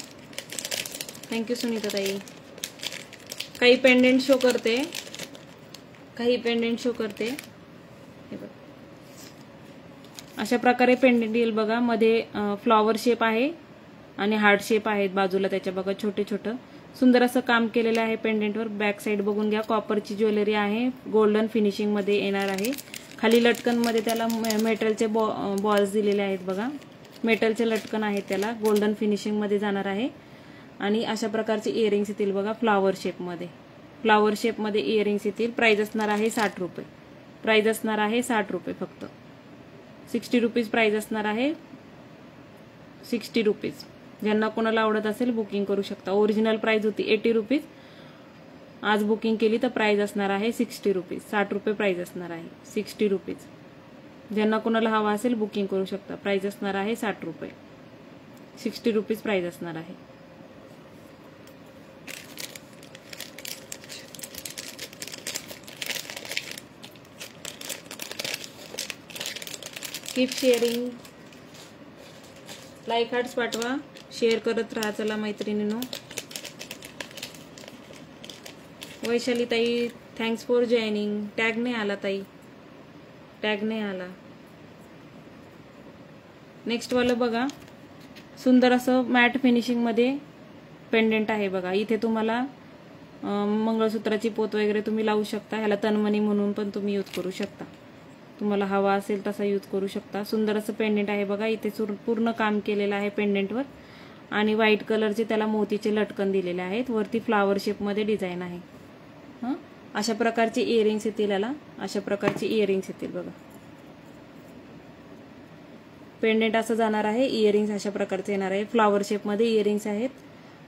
थँक्यू सुनीता ताई. काही पेंडेंट शो करते, काही पेंडेंट शो करते. हे बघा अशा प्रकारे पेंडेंट येईल बघा. मध्ये फ्लॉवर शेप आहे आणि हार्ट शेप आहेत बाजूला त्याच्या बघा, छोटे छोटे सुंदर असं काम केलेलं आहे पेंडेंटवर. बॅक साईड बघून घ्या. कॉपरची ज्वेलरी आहे, गोल्डन फिनिशिंग मध्ये येणार आहे. खाली लटकन मध्ये त्याला मेटलचे बॉल्स दिलेले आहेत बघा. मेटलचे लटकन आहे, त्याला गोल्डन फिनिशिंग मध्ये जाणार आहे. आणि अशा प्रकारचे इयरिंग्स येतील बघा, फ्लॉवर शेप मध्ये. फ्लॉवर शेप मध्ये इयरिंग्स येतील. प्राइस असणार आहे 60 रुपये. प्राइस असणार आहे 60 रुपये फक्त. 60 रुपीज प्राइस असणार आहे. 60 रुपीज. ज्यांना कोणाला आवडत असेल बुकिंग करू शकता. ओरिजिनल प्राइस होती 80 रुपीज. आज बुकिंग केली तर प्राइस असणार आहे 60 रुपीज. 60 रुपये प्राइस असणार आहे. 60 रुपीज. ज्यांना कोणाला हवा असेल बुकिंग करू शकता. प्राइस असणार आहे 60 रुपये. 60 रुपीज प्राइस असणार आहे. Keep sharing. लाईक हार्ट्स पाठवा, शेअर करत राहा. चला मैत्रिणींनो. वैशाली ताई थँक्स फॉर जॉईनिंग. टॅग नाही आला ताई, टॅग नाही आला. नेक्स्ट वालं बघा, सुंदर असं मॅट फिनिशिंग मध्ये पेंडेंट आहे बघा. इथे तुम्हाला मंगळसूत्राची पोत वगैरे तुम्ही लावू शकता. ह्याला तन्मणी म्हणून पण तुम्ही यूज करू शकता. तुम्हाला हवा असेल तसा यूज करू शकता. सुंदर असं पेंडेंट आहे बघा. इथे पूर्ण काम केलेलं आहे पेंडेंटवर आणि व्हाईट कलरचे त्याला मोतीचे लटकन दिलेले आहेत. वरती फ्लावर शेप मध्ये डिझाईन आहे. अशा प्रकारचे इयरिंग्स येतील याला. अशा प्रकारचे इयरिंग्स येतील बघा. पेंडेंट असं जाणार आहे, इयरिंग्स अशा प्रकारचे येणार आहे, फ्लावर शेपमध्ये इयरिंग्स आहेत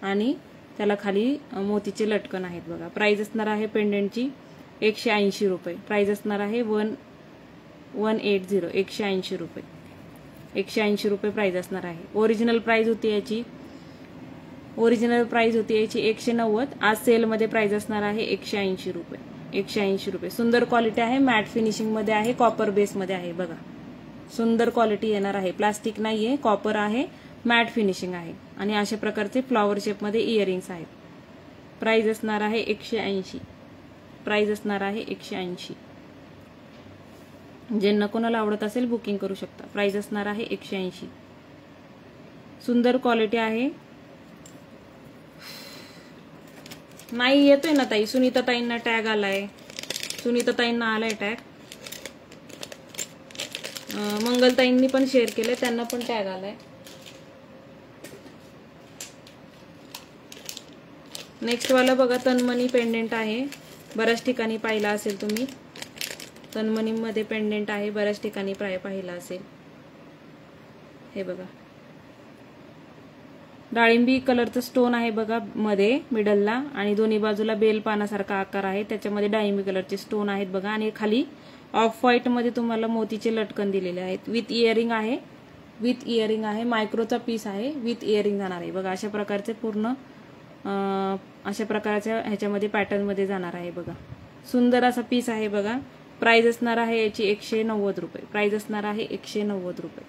आणि त्याला खाली मोतीचे लटकन आहेत बघा. प्राइस असणार आहे पेंडेंटची 180 रुपये. प्राइस असणार आहे 180 180 रुपये. 180 रुपये प्राइस असणार आहे. ओरिजिनल प्राइस होती याची 190. आज सेलमध्ये प्राइस असणार आहे 180 रुपये. 180 रुपये. सुंदर क्वालिटी आहे, मॅट फिनिशिंग मध्ये आहे, कॉपर बेस मध्ये आहे बघा. सुंदर क्वालिटी येणार आहे, प्लास्टिक नाहीये, कॉपर आहे, मॅट फिनिशिंग आहे आणि अशा प्रकारचे फ्लॉवर शेप मध्ये इयरिंग्स आहेत. प्राइस असणार आहे 180. प्राइस असणार आहे 180. ज्यांना कोणाला आवडत असेल बुकिंग करू शकता. प्राइस असणार आहे 180. सुंदर क्वालिटी आहे. नाही येतोय ना ताई, सुनीता ताईंना टॅग आलाय, सुनीता ताईंना आलाय टॅग. मंगलताईंनी पण शेअर केले, त्यांना पण टॅग आलाय. नेक्स्ट वाला बघा, तन्मणी पेंडेंट आहे. बऱ्याच ठिकाणी पाहिला असेल तुम्ही, तन्मणी मध्ये पेंडेंट आहे, बऱ्याच ठिकाणी पाहिला असेल. हे बघा, डाळिंबी कलरचं स्टोन आहे बघा मध्ये मिडलला आणि दोन्ही बाजूला बेल पानासारखा आकार आहे, त्याच्यामध्ये डाळिंबी कलरचे स्टोन आहेत बघा आणि खाली ऑफ व्हाईट मध्ये तुम्हाला मोतीचे लटकन दिलेले आहेत. विथ इयरिंग आहे, विथ इयरिंग आहे, मायक्रोचा पीस आहे, विथ इयरिंग जाणार आहे बघा. अशा प्रकारचे पूर्ण अशा प्रकारच्या ह्याच्यामध्ये पॅटर्न मध्ये जाणार आहे बघा. सुंदर असा पीस आहे बघा. प्राइस असणार आहे याची 190 रुपये. प्राइस असणार आहे 190 रुपये.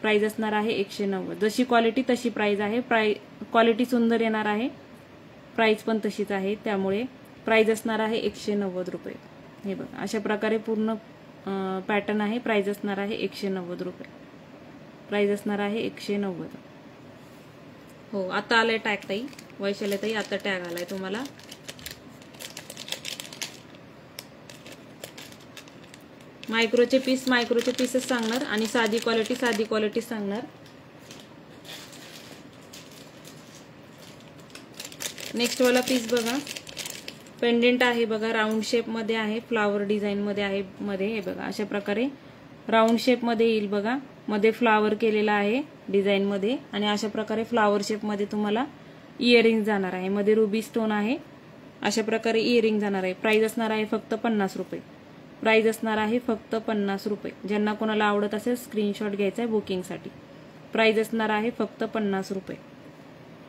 प्राइस असणार आहे 190. जशी क्वालिटी तशी प्राइस आहे. क्वालिटी सुंदर येणार आहे, प्राइस पण तशीच आहे, त्यामुळे प्राइस असणार आहे 190 रुपये. हे बघा, अशा प्रकारे पूर्ण पॅटर्न आहे. प्राइस असणार आहे 190 रुपये. प्राइस असणार आहे 190. हो, आता आलाय टॅग ताई, वैशाली ताई, आता टॅग आलाय तुम्हाला. मायक्रोचे पीसेस सांगणार आणि साधी क्वालिटी सांगणार. नेक्स्ट वाला पीस बघा, पेंडेंट आहे बघा, राऊंड शेप मध्ये आहे, फ्लावर डिझाईन मध्ये आहे मध्ये. हे बघा, अशा प्रकारे राऊंड शेप मध्ये येईल बघा, मध्ये फ्लावर केलेला आहे डिझाईन मध्ये आणि अशा प्रकारे फ्लावर शेप मध्ये तुम्हाला इयरिंग जाणार आहे. मध्ये रुबी स्टोन आहे, अशा प्रकारे इयरिंग जाणार आहे. प्राइस असणार आहे फक्त 50 रुपये. प्राइस असणार आहे फक्त 50 रुपये. ज्यांना कोणाला आवडत असेल स्क्रीनशॉट घ्यायचा आहे बुकिंगसाठी. प्राइस असणार आहे फक्त 50 रुपये.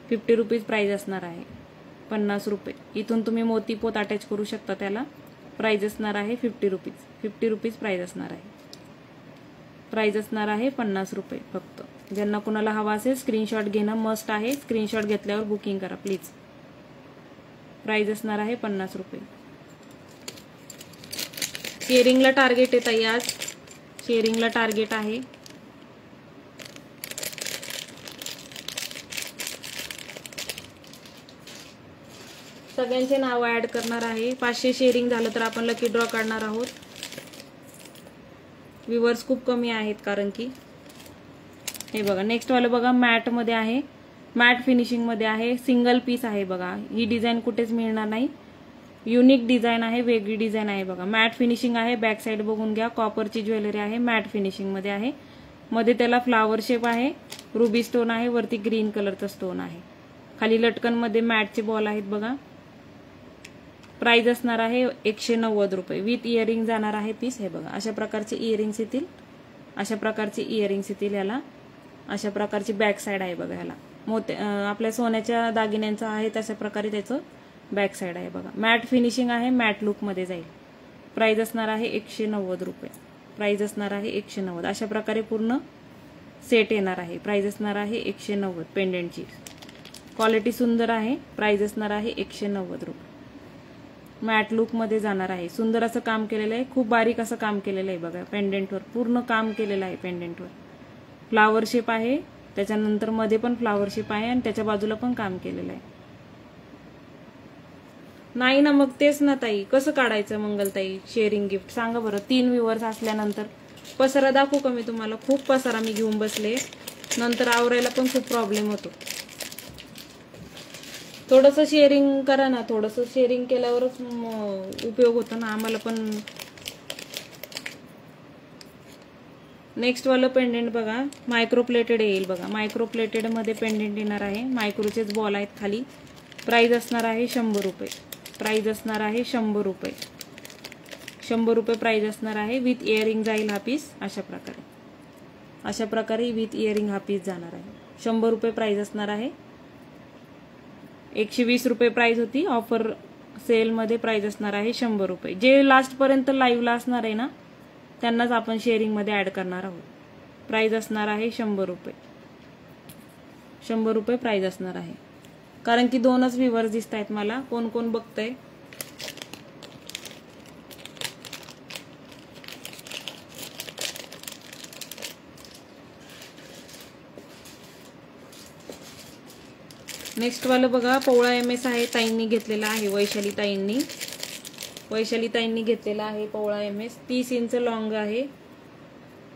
50 रुपीज प्राइस असणार आहे. 50 रुपये. इथून तुम्ही मोतीपोत अटॅच करू शकता त्याला. प्राइस असणार आहे 50 रुपीज. 50 रुपीज प्राइस असणार आहे. प्राइस असणार आहे 50 रुपये फक्त. ज्यांना कोणाला हवा असेल स्क्रीनशॉट घेणं मस्ट आहे. स्क्रीनशॉट घेतल्यावर बुकिंग करा प्लीज. प्राइस असणार आहे 50 रुपये. शेअरिंगला टार्गेट आहे ताई आज. शेअरिंगला टार्गेट आहे. सगळ्यांचे नाव ऍड करणार आहे. 500 शेअरिंग झालं तर आपण लकी ड्रॉ काढणार आहोत. व्ह्यूअर्स खूप कमी आहेत कारण की. हे बघा, नेक्स्ट वाला बघा, मॅट मध्ये आहे, मॅट फिनिशिंग मध्ये आहे, सिंगल पीस आहे बघा. ही डिझाईन कुठेच मिळणार नाही. युनिक डिझाईन आहे, वेगळी डिझाईन आहे बघा. मॅट फिनिशिंग आहे, बॅक साइड बघून घ्या. कॉपरची ज्वेलरी आहे, मॅट फिनिशिंग मध्ये आहे. मध्ये त्याला फ्लावर शेप आहे, रुबी स्टोन आहे, वरती ग्रीन कलरचा स्टोन आहे. खाली लटकन मध्ये मॅटचे बॉल आहेत बघा. प्राइस असणार आहे 190 रुपये. विथ इयरिंग जाणार आहे पीस. हे बघा, अशा प्रकारचे इयरिंग्स येतील. अशा प्रकारचे इयरिंग्स येतील याला. अशा प्रकारची बॅक साइड आहे बघा ह्याला. आपल्या सोन्याच्या दागिन्यांचा आहे तशा प्रकारे त्याचं बॅक साइड आहे बघा. मॅट फिनिशिंग आहे, मॅट लुक मध्ये जाईल. प्राइस असणार आहे 190 रुपये. प्राइस असणार आहे 190. अशा प्रकारे पूर्ण सेट येणार आहे. प्राइस असणार आहे 190. पेंडेंटची क्वालिटी सुंदर आहे. प्राइस असणार आहे 190 रुपये. मॅट लुक मध्ये जाणार आहे. सुंदर असं काम केलेलं आहे, खूप बारीक असं काम केलेलं आहे बघा. पेंडेंटवर पूर्ण काम केलेलं आहे. पेंडेंटवर फ्लावर शेप आहे, त्याच्यानंतर मध्ये पण फ्लावर शेप आहे आणि त्याच्या बाजूला पण काम केलेलं आहे. नाही ना, मग तेच ना ताई, कसं काढायचं मंगलताई शेअरिंग गिफ्ट सांगा बरं. 3 व्ह्यूअर्स असल्यानंतर पसारा दाखवू का मी तुम्हाला? खूप पसारा मी घेऊन बसले, नंतर आवरायला पण खूप प्रॉब्लेम होतो. थोडंसं शेअरिंग करा ना. थोडंसं शेअरिंग केल्यावरच उपयोग होतो ना आम्हाला पण. नेक्स्ट वाला पेंडेंट बघा, मायक्रो प्लेटेड येईल बघा. मायक्रो प्लेटेड मध्ये पेंडेंट येणार आहे. मायक्रोचेच बॉल आहेत खाली. प्राइस असणार आहे 100 रुपये. प्राइस असणार आहे 100 रुपये. 100 रुपये प्राइस असणार आहे. विथ इयरिंग जाईल हा पीस. अशा प्रकारे विथ इयरिंग हा पीस जाणार आहे. 100 रुपये प्राइस असणार आहे. 120 रुपये प्राइस होती. ऑफर सेलमध्ये प्राइस असणार आहे 100 रुपये. जे लास्टपर्यंत लाईव्हला असणार आहे ना, त्यांनाच आपण शेअरिंगमध्ये ॲड करणार आहोत. प्राइस असणार आहे 100 रुपये. 100 रुपये प्राइस असणार आहे. कारण की 2च व्ह्यूअर्स दिसत आहेत मला. कोण कोण बघतंय? नेक्स्ट वाला बघा, पोवळा MS आहे. ताईंनी घेतलेला आहे. वैशाली ताईंनी घेतलेला आहे पोवळा MS. 30 इंच लॉंग आहे.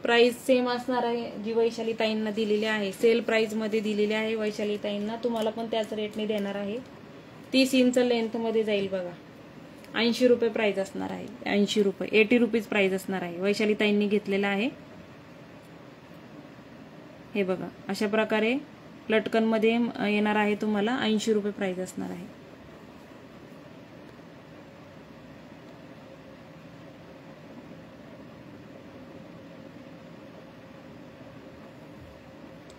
प्राइस सेम असणार आहे जी वैशाली ताईंना दिलेली आहे. सेल प्राइस मध्ये दिलेली आहे वैशाली ताईंना. तुम्हाला पण त्याच रेटने देणार आहे. 30 इंच लेंथ मध्ये जाईल बघा. 80 रुपये प्राइस असणार आहे. 80 रुपये 80 रुपीज प्राइस असणार आहे. वैशाली ताईंनी घेतलेला आहे. हे बघा, अशा प्रकारे लटकन मध्ये येणार आहे. तुम्हाला 80 रुपये प्राइस असणार आहे.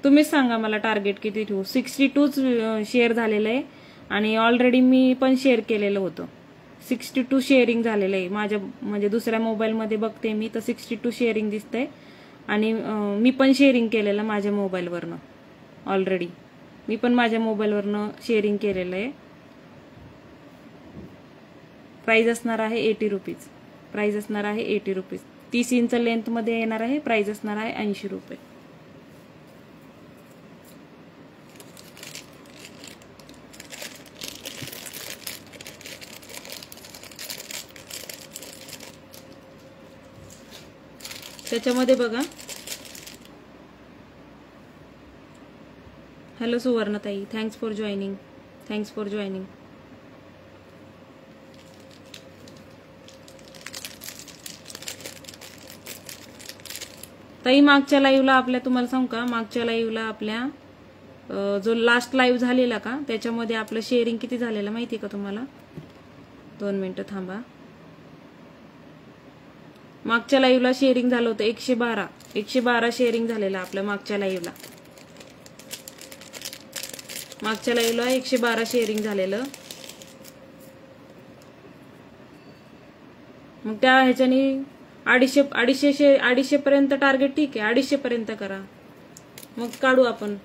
तुम्हीच सांगा मला टार्गेट किती ठेवू. 62 शेअर झालेलं आहे आणि ऑलरेडी मी पण शेअर केलेलं होतं. 62 शेअरिंग झालेलं आहे माझ्या, म्हणजे दुसऱ्या मोबाईलमध्ये बघते मी तर 62 शेअरिंग दिसतंय. आणि मी पण शेअरिंग केलेलं माझ्या मोबाईलवरनं. ऑलरेडी मी पण माझ्या मोबाईलवरनं शेअरिंग केलेलं आहे. प्राइस असणार आहे 80 रुपीज. प्राइस असणार आहे 80 रुपीज. 30 इंच लेंथ मध्ये येणार आहे. प्राइस असणार आहे 80 रुपये. त्याच्यामध्ये बघा, हॅलो सुवर्णताई, थँक्स फॉर जॉईनिंग. ताई मागच्या लाईव्हला आपल्या, तुम्हाला सांगू का, मागच्या लाईव्हला आपल्या जो लास्ट लाईव्ह झालेला का, त्याच्यामध्ये आपलं शेअरिंग किती झालेलं माहिती का तुम्हाला? 2 मिनिटं थांबा. मागच्या लाईव्हला शेअरिंग झालं होतं 112 शेअरिंग झालेलं आपलं मागच्या लाईव्हला. 112 शेअरिंग झालेलं. मग त्या ह्याच्यानी 250 पर्यंत टार्गेट ठीक आहे. 250 पर्यंत करा, मग काढू आपण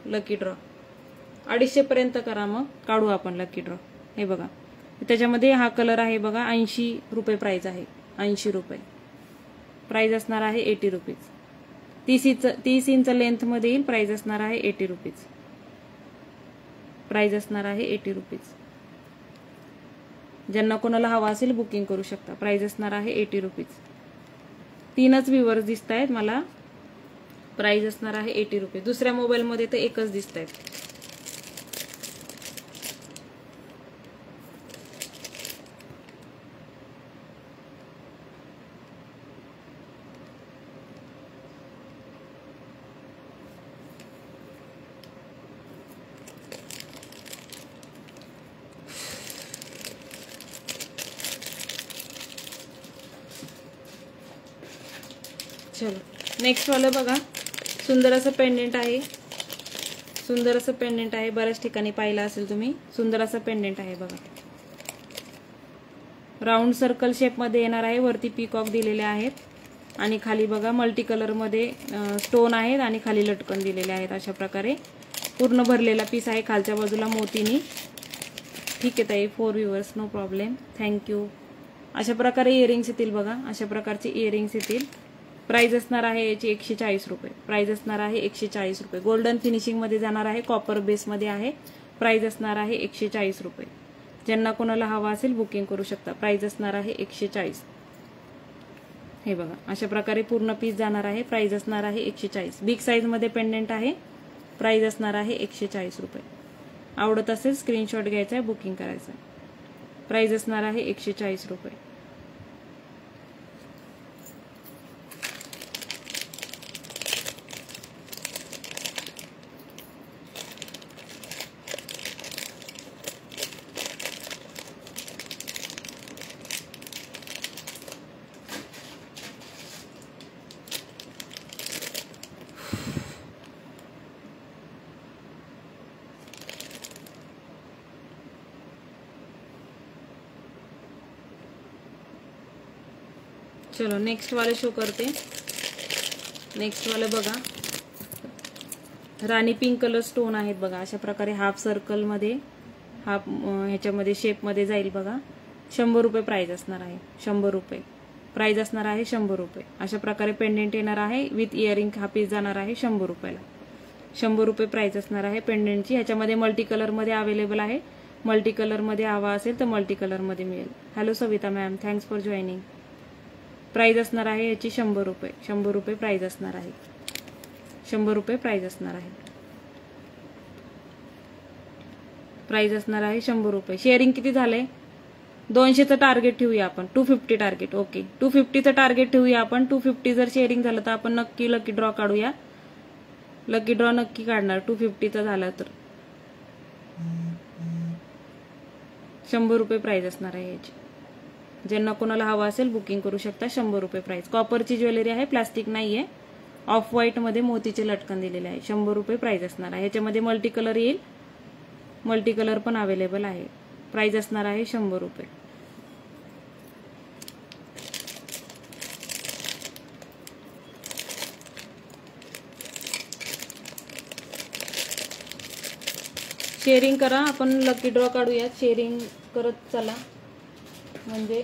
लकी ड्रॉ. 250 पर्यंत करा, मग काढू आपण लकी ड्रॉ. हे बघा, त्याच्यामध्ये हा कलर आहे बघा. 80 रुपये प्राइस आहे. 80 रुपये प्राइस असणार आहे. 80 रुपीज. 30 इंच लेंथ मध्ये येईल. प्राइस असणार आहे 80 रुपीज. प्राइस असणार आहे 80 रुपीज. ज्यांना कोणाला हवा असेल बुकिंग करू शकता. प्राइस असणार आहे 80 रुपीज. 3च व्ह्यूअर्स दिसत आहेत मला. प्राइस असणार आहे 80 रुपये. दुसऱ्या मोबाईलमध्ये तर एकच दिसत आहेत. चलो नेक्स्ट वाला बघा, सुंदर असं पेंडेंट आहे. बऱ्याच ठिकाणी पाहिलं असेल तुम्ही. सुंदर असं पेंडेंट आहे बघा. राऊंड सर्कल शेप मध्ये येणार आहे. वरती पीकॉक दिलेले आहेत आणि खाली बघा मल्टी कलर मध्ये स्टोन आहेत आणि खाली लटकन दिलेले आहेत. अशा प्रकारे पूर्ण भरलेला पीस आहे. खालच्या बाजूला मोतीनी. ठीक आहे ताई, 4 व्ह्यूअर्स, नो प्रॉब्लेम, थँक्यू. अशा प्रकारे इयरिंग्स येतील बघा. अशा प्रकारचे इयरिंग्स येतील. प्राइस असणार आहे याची 140 रुपये. प्राइस असणार आहे 140 रुपये. गोल्डन फिनिशिंग मध्ये जाणार आहे. कॉपर बेस मध्ये आहे. प्राइस असणार आहे 140 रुपये. ज्यांना कोणाला हवा असेल बुकिंग करू शकता. प्राइस असणार आहे 140. हे बघा, अशा प्रकारे पूर्ण पीस जाणार आहे. प्राइस असणार आहे 140. बिग साईज मध्ये पेंडेंट आहे. प्राइस असणार आहे 140 रुपये. आवडत असेल स्क्रीनशॉट घ्यायचा आहे, बुकिंग करायचं आहे. प्राइस असणार आहे 140 रुपये. चलो नेक्स्ट वाले शो करते. नेक्स्ट वाले बघा, राणी पिंक कलर स्टोन आहेत बघा. अशा प्रकारे हाफ सर्कल मध्ये, हाफ ह्याच्यामध्ये शेप मध्ये जाईल बघा. 100 रुपये प्राइस असणार आहे. 100 रुपये प्राइस असणार आहे. 100 रुपये. अशा प्रकारे पेंडेंट येणार आहे. विथ इयरिंग हा पीस जाणार आहे 100 रुपयाला. 100 रुपये प्राइस असणार आहे पेंडेंटची. ह्याच्यामध्ये मल्टी कलर मध्ये अवेलेबल आहे. मल्टी कलर मध्ये हवा असेल तर मल्टी कलर मध्ये मिळेल. Hello Savita ma'am, thanks for joining. Price असणार आहे याची 100 रुपये. 100 रुपये प्राइस असणार आहे. 100 रुपये प्राइस असणार आहे. प्राइस असणार आहे 100 रुपये. शेअरिंग किती झालंय? 200चं टार्गेट ठेवूया आपण. 250 टार्गेट. ओके, 250चं टार्गेट ठेवूया आपण. 250 जर शेअरिंग झालं तर आपण नक्की लकी ड्रॉ काढूया. लकी ड्रॉ नक्की काढणार 250चा झाला तर. 100 रुपये प्राइस असणार आहे याची. ज्यांना कोणाला हवा असेल बुकिंग करू शकता. 100 रुपये प्राइस. कॉपरची ज्वेलरी आहे, प्लास्टिक नाहीये. ऑफ व्हाईट मध्ये मोतीचे लटकन दिलेले आहे. 100 रुपये प्राइस असणार आहे. ह्याच्यामध्ये मल्टी कलर येईल. मल्टी कलर पण अवेलेबल आहे. प्राइस असणार आहे 100 रुपये. शेअरिंग करा, आपण लकी ड्रॉ काढूया. शेअरिंग करत चला म्हणजे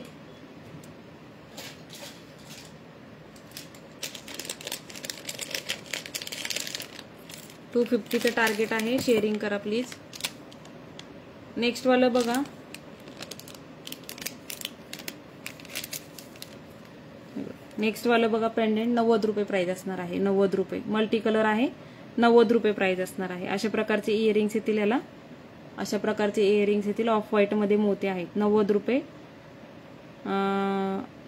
$250चं टार्गेट आहे. शेअरिंग करा प्लीज. नेक्स्ट वाला बघा, नेक्स्ट वाला बघा पेंडेंट 90 रुपये प्राइस असणार आहे. 90 रुपये. मल्टी कलर आहे. 90 रुपये प्राइस असणार आहे. अशा प्रकारचे इयरिंग्स येतील याला. अशा प्रकारचे इयरिंग्स येतील. ऑफ व्हाईट मध्ये मोती आहेत. 90 रुपये.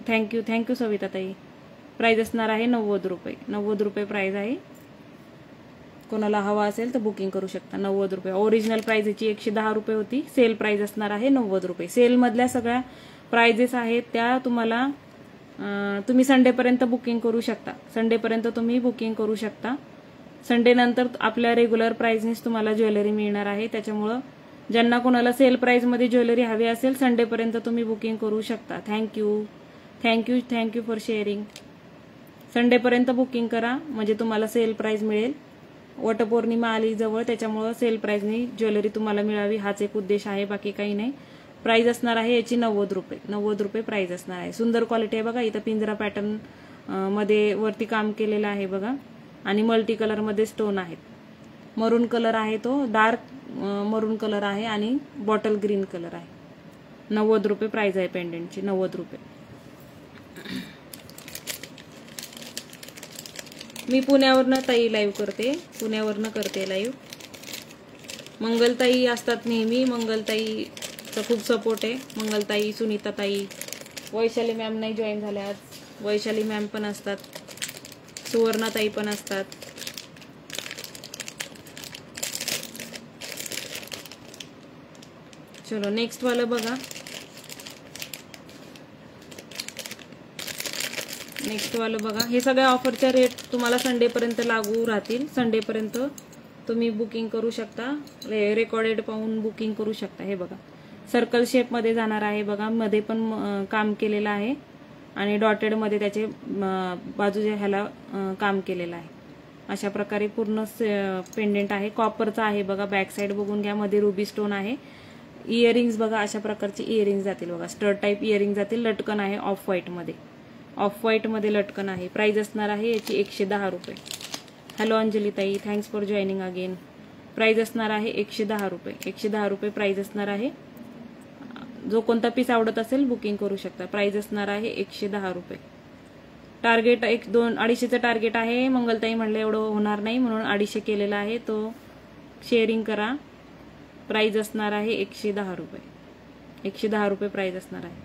थँक्यू सविता ताई. प्राइस असणार आहे 90 रुपये. 90 रुपये प्राइस आहे. कोणाला हवा असेल तर बुकिंग करू शकता. 90 रुपये. ओरिजिनल प्राइस याची 110 रुपये होती. सेल प्राइस असणार आहे 90 रुपये. सेल मधल्या सगळ्या प्राइजेस आहेत त्या तुम्हाला तुम्ही संडे पर्यंत बुकिंग करू शकता. संडे पर्यंत तुम्ही बुकिंग करू शकता. संडे नंतर आपल्या रेग्युलर प्राइसनेच तुम्हाला ज्वेलरी मिळणार आहे. त्याच्यामुळं ज्यांना कोणाला सेल प्राइस मध्ये ज्वेलरी हवी असेल संडे पर्यंत तुम्ही बुकिंग करू शकता. Thank you for sharing. संडे पर्यंत बुकिंग करा म्हणजे तुम्हाला सेल प्राइस मिळेल. वटपौर्णिमा आली जवळ, त्याच्यामुळे सेल प्राइसनी ज्वेलरी तुम्हाला मिळावी हाच एक उद्देश आहे, बाकी काही नाही. प्राइस असणार आहे याची 90 रुपये. 90 रुपये प्राइस असणार आहे. सुंदर क्वालिटी आहे बघा. इथं पिंजरा पॅटर्न मध्ये वरती काम केलेलं आहे बघा. आणि मल्टी कलर मध्ये स्टोन आहेत. मरून कलर आहे, तो डार्क मरून कलर आहे आणि बॉटल ग्रीन कलर आहे. 90 रुपये प्राइस आहे पेंडेंटची. 90 रुपये. मी पुण्यावरनं ताई लाईव्ह करते. पुण्यावरनं करते लाईव्ह. मंगलताई असतात नेहमी. मंगलताईचा खूप सपोर्ट आहे. मंगलताई, सुनीताताई, वैशाली मॅम नाही जॉईन झाल्या आज. वैशाली मॅम पण असतात. सुवर्णाताई पण असतात. चलो नेक्स्ट वाला बघा. नेक्स्ट वाला बघा. हे सगळ्या ऑफरच्या रेट तुम्हाला संडे पर्यंत लागू राहतील. संडे पर्यंत तुम्ही बुकिंग करू शकता. रेकॉर्डेड पाहून बुकिंग करू शकता. हे बघा सर्कल शेप मध्ये जाणार आहे बघा. मध्ये पण काम केलेलं आहे आणि डॉटेड मध्ये त्याचे बाजूच्या ह्याला काम केलेलं आहे. अशा प्रकारे पूर्ण पेंडेंट आहे. कॉपरचा आहे बघा. बॅक साइड बघून घ्या. मध्ये रुबी स्टोन आहे. इयरिंग्स बघा. अशा प्रकारचे इयरिंग्स जातील बघा. स्टड टाईप इयरिंग जातील. लटकन आहे ऑफ व्हाईट मध्ये. ऑफ व्हाईट मध्ये लटकन आहे. प्राइस असणार आहे याची 110 रुपये. हॅलो अंजली ताई, thanks for joining again. Price असणार आहे 110 रुपये. 110 रुपये प्राइस असणार आहे. जो कोणता पीस आवडत असेल बुकिंग करू शकता. प्राइस असणार आहे 110 रुपये. टार्गेट 250चं टार्गेट आहे. मंगलताई म्हणलं एवढं होणार नाही म्हणून 250 केलेला आहे. तो शेअरिंग करा. प्राइस असणार आहे 110 रुपये. 110 रुपये प्राइस असणार आहे.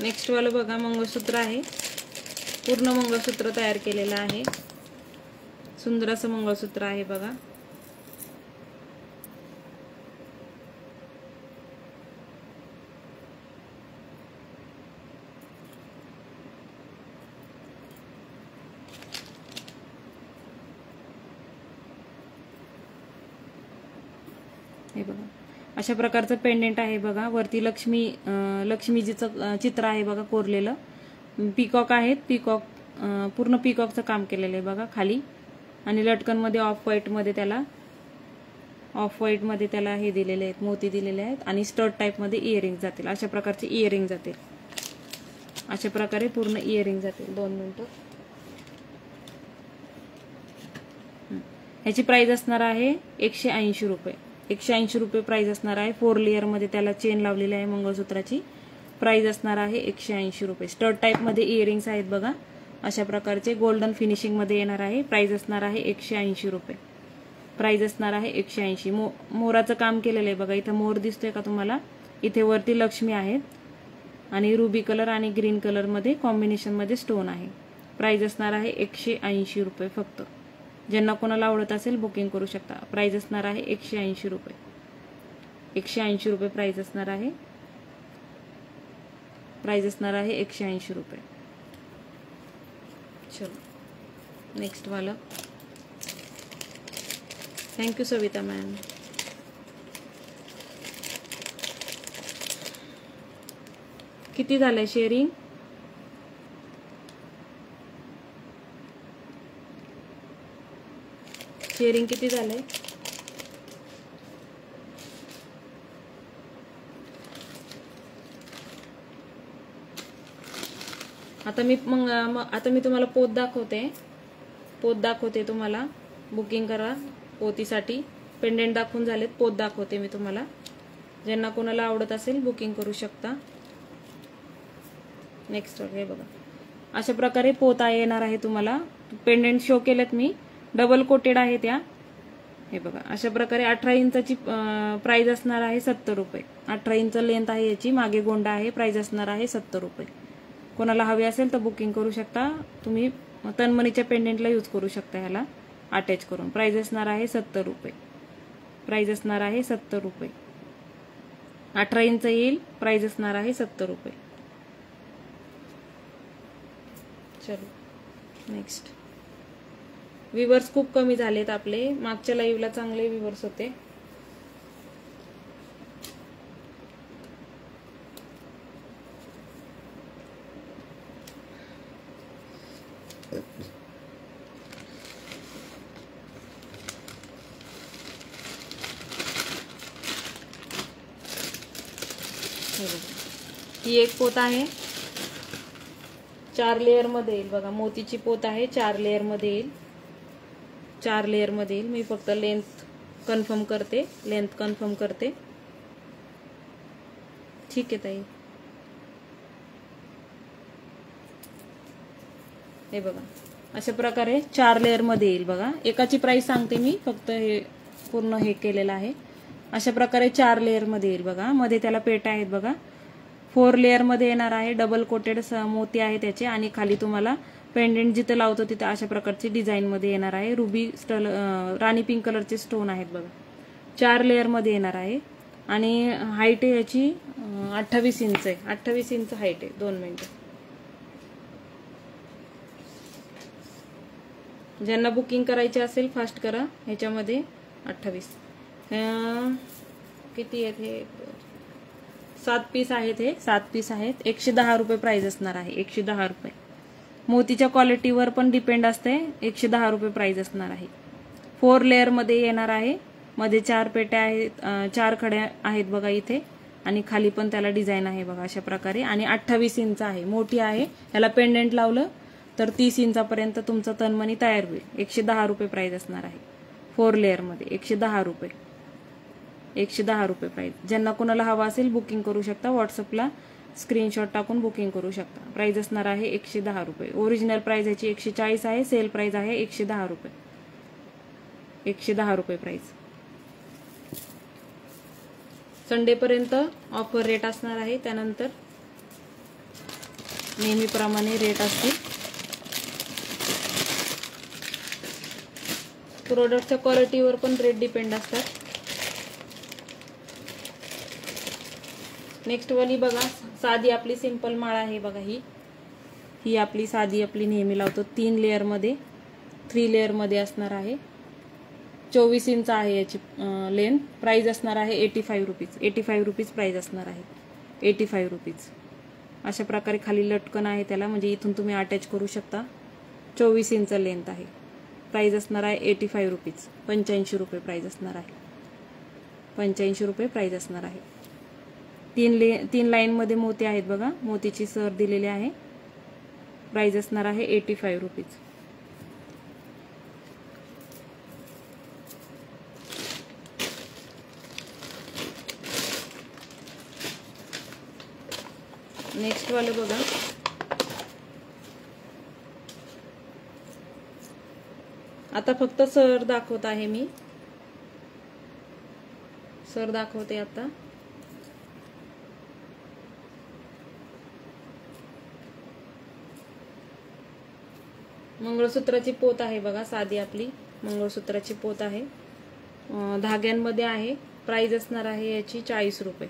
नेक्स्ट वाला बघा. मंगळसूत्र आहे. पूर्ण मंगळसूत्र तयार केलेलं आहे. सुंदर असं मंगळसूत्र आहे बघा. हे बघा अशा प्रकारचं पेंडेंट आहे बघा. वरती लक्ष्मीजीचं चित्र आहे बघा कोरलेलं. पीकॉक आहेत. पीकॉक पूर्ण पीकॉकचं काम केलेलं आहे बघा खाली. आणि लटकन मध्ये ऑफ व्हाईट मध्ये त्याला हे दिलेले आहेत, मोती दिलेले आहेत. आणि स्टड टाइप मध्ये इयरिंग जातील. अशा प्रकारचे इयरिंग जातील. अशा प्रकारे पूर्ण इयरिंग जातील. 2 मिनिटं. ह्याची प्राइस असणार आहे 180 रुपये. 180 रुपये प्राइस असणार आहे. 4 लेअर मध्ये त्याला चेन लावलेली आहे मंगळसूत्राची. प्राइस असणार आहे 180 रुपये. स्टड टाइप मध्ये इयरिंग्स आहेत बघा. अशा प्रकारचे गोल्डन फिनिशिंग मध्ये येणार आहे. प्राइस असणार आहे 180 रुपये. प्राइस असणार आहे 180. मोराचं काम केलेलं आहे बघा. इथं मोर दिसतोय का तुम्हाला? इथे वरती लक्ष्मी आहेत आणि रुबी कलर आणि ग्रीन कलर मध्ये कॉम्बिनेशन मध्ये स्टोन आहे. प्राइस असणार आहे 180 रुपये फक्त. ज्यांना कोणाला आवडत असेल बुकिंग करू शकता. प्राइस असणार आहे 180 रुपये. 180 रुपये प्राइस असणार आहे. प्राइस असणार आहे 180 रुपये. चलो नेक्स्ट वाला. Thank you Savita ma'am. किती झालंय शेअरिंग? शेअरिंग किती झालंय? आता मी तुम्हाला पोत दाखवते तुम्हाला. बुकिंग करा पोतीसाठी. पेंडेंट दाखवून झालेत. पोत दाखवते मी तुम्हाला. ज्यांना कोणाला आवडत असेल बुकिंग करू शकता. नेक्स्ट हे बघा अशा प्रकारे पोत येणार आहे तुम्हाला. पेंडेंट शो केलेत मी. डबल कोटेड आहे त्या. हे बघा अशा प्रकारे 18 इंचाची प्राइस असणार आहे 70 रुपये. 18 इंच लेंथ आहे याची. मागे गोंडा आहे. प्राइस असणार आहे 70 रुपये. कोणाला हवे असेल तर बुकिंग करू शकता. तुम्ही तनमणीच्या पेंडेंटला यूज करू शकता ह्याला अटॅच करून. प्राइस असणार आहे 70 रुपये. प्राइस असणार आहे 70 रुपये. 18 इंच येईल. प्राइस असणार आहे 70 रुपये. चलो नेक्स्ट. व्ह्यूअर्स खूप कमी झालेत आपले. मागच्या लाईव्हला चांगले व्ह्यूअर्स होते. ही एक पोत आहे. 4 लेअर मध्ये येईल बघा. मोतीची पोत आहे. 4 लेअर मध्ये येईल. 4 लेअर मध्ये येईल. मी फक्त लेंथ कन्फर्म करते. ठीक आहे ताई. हे बघा अशा प्रकारे 4 लेअर मध्ये येईल बघा. एकाची प्राइस सांगते मी. फक्त हे पूर्ण हे केलेलं आहे. अशा प्रकारे 4 लेअर मध्ये येईल बघा. मध्ये त्याला पेट आहेत बघा. 4 लेअर मध्ये येणार आहे. डबल कोटेड मोती आहे त्याचे. आणि खाली तुम्हाला पेंडेंट जिथे लावतो तिथे अशा प्रकारची डिझाईन मध्ये येणार आहे. रुबी राणी पिंक कलरचे स्टोन आहेत बघा. 4 लेअर मध्ये येणार आहे. आणि हाईट याची 28 इंच आहे. 28 इंच हाईट आहे. 2 मिनिटं. ज्यांना बुकिंग करायची असेल फास्ट करा. ह्याच्यामध्ये 28 किती आहेत हे? 7 पीस आहेत. हे 7 पीस आहेत. 110 रुपये प्राइस असणार आहे. 110 रुपये. मोतीच्या क्वालिटीवर पण डिपेंड असते. 110 रुपये प्राइस असणार आहे. 4 लेअर मध्ये येणार आहे. मध्ये 4 पेट्या आहेत. 4 खड्या आहेत बघा इथे. आणि खाली पण त्याला डिझाईन आहे बघा अशा प्रकारे. आणि 28 इंच आहे. मोठी आहे. ह्याला पेंडेंट लावलं तर 30 इंचापर्यंत तुमचं तनमणी तयार होईल. 110 रुपये प्राइस असणार आहे. 4 लेअर मध्ये 110 रुपये. 110 रुपये प्राइस. ज्यांना कोणाला हवा असेल बुकिंग करू शकता. व्हॉट्सअपला स्क्रीनशॉट टाकून बुकिंग करू शकता. प्राइस असणार आहे 110 रुपये. ओरिजिनल प्राइस याची 140 आहे. सेल प्राइस आहे 110 रुपये. 110 रुपये प्राइस. संडे पर्यंत ऑफर रेट असणार आहे. त्यानंतर नेहमीप्रमाणे रेट असतील. प्रोडक्टच्या क्वालिटीवर पण रेट डिपेंड असतात. नेक्स्ट वाली बघा, साधी आपली सिंपल माळ आहे बघा. ही आपली साधी आपली नेहमी लावतो. 3 लेअरमध्ये 3 लेअरमध्ये असणार आहे. 24 इंच आहे याची लेंथ. प्राइस असणार आहे 85 रुपीज. 85 रुपीज प्राइस असणार आहे. 85 रुपीज. अशा प्रकारे खाली लटकन आहे त्याला, म्हणजे इथून तुम्ही अटॅच करू शकता. 24 इंच लेंथ आहे. प्राइस असणार आहे 85 रुपीज. 85 रुपये प्राइस असणार आहे. 85 रुपये प्राइस असणार आहे. 3 लाईनमध्ये मोती आहेत बघा. मोतीची सर दिलेली आहे. प्राइस असणार आहे 85 रुपीज. नेक्स्ट वाले बघा, आता फक्त सर दाखवत आहे मी. सर दाखवते आता. मंगळसूत्राची पोत आहे बघा, साधी आपली मंगळसूत्राची पोत आहे. धाग्यांमध्ये आहे. प्राइस असणार आहे याची 40 रुपये.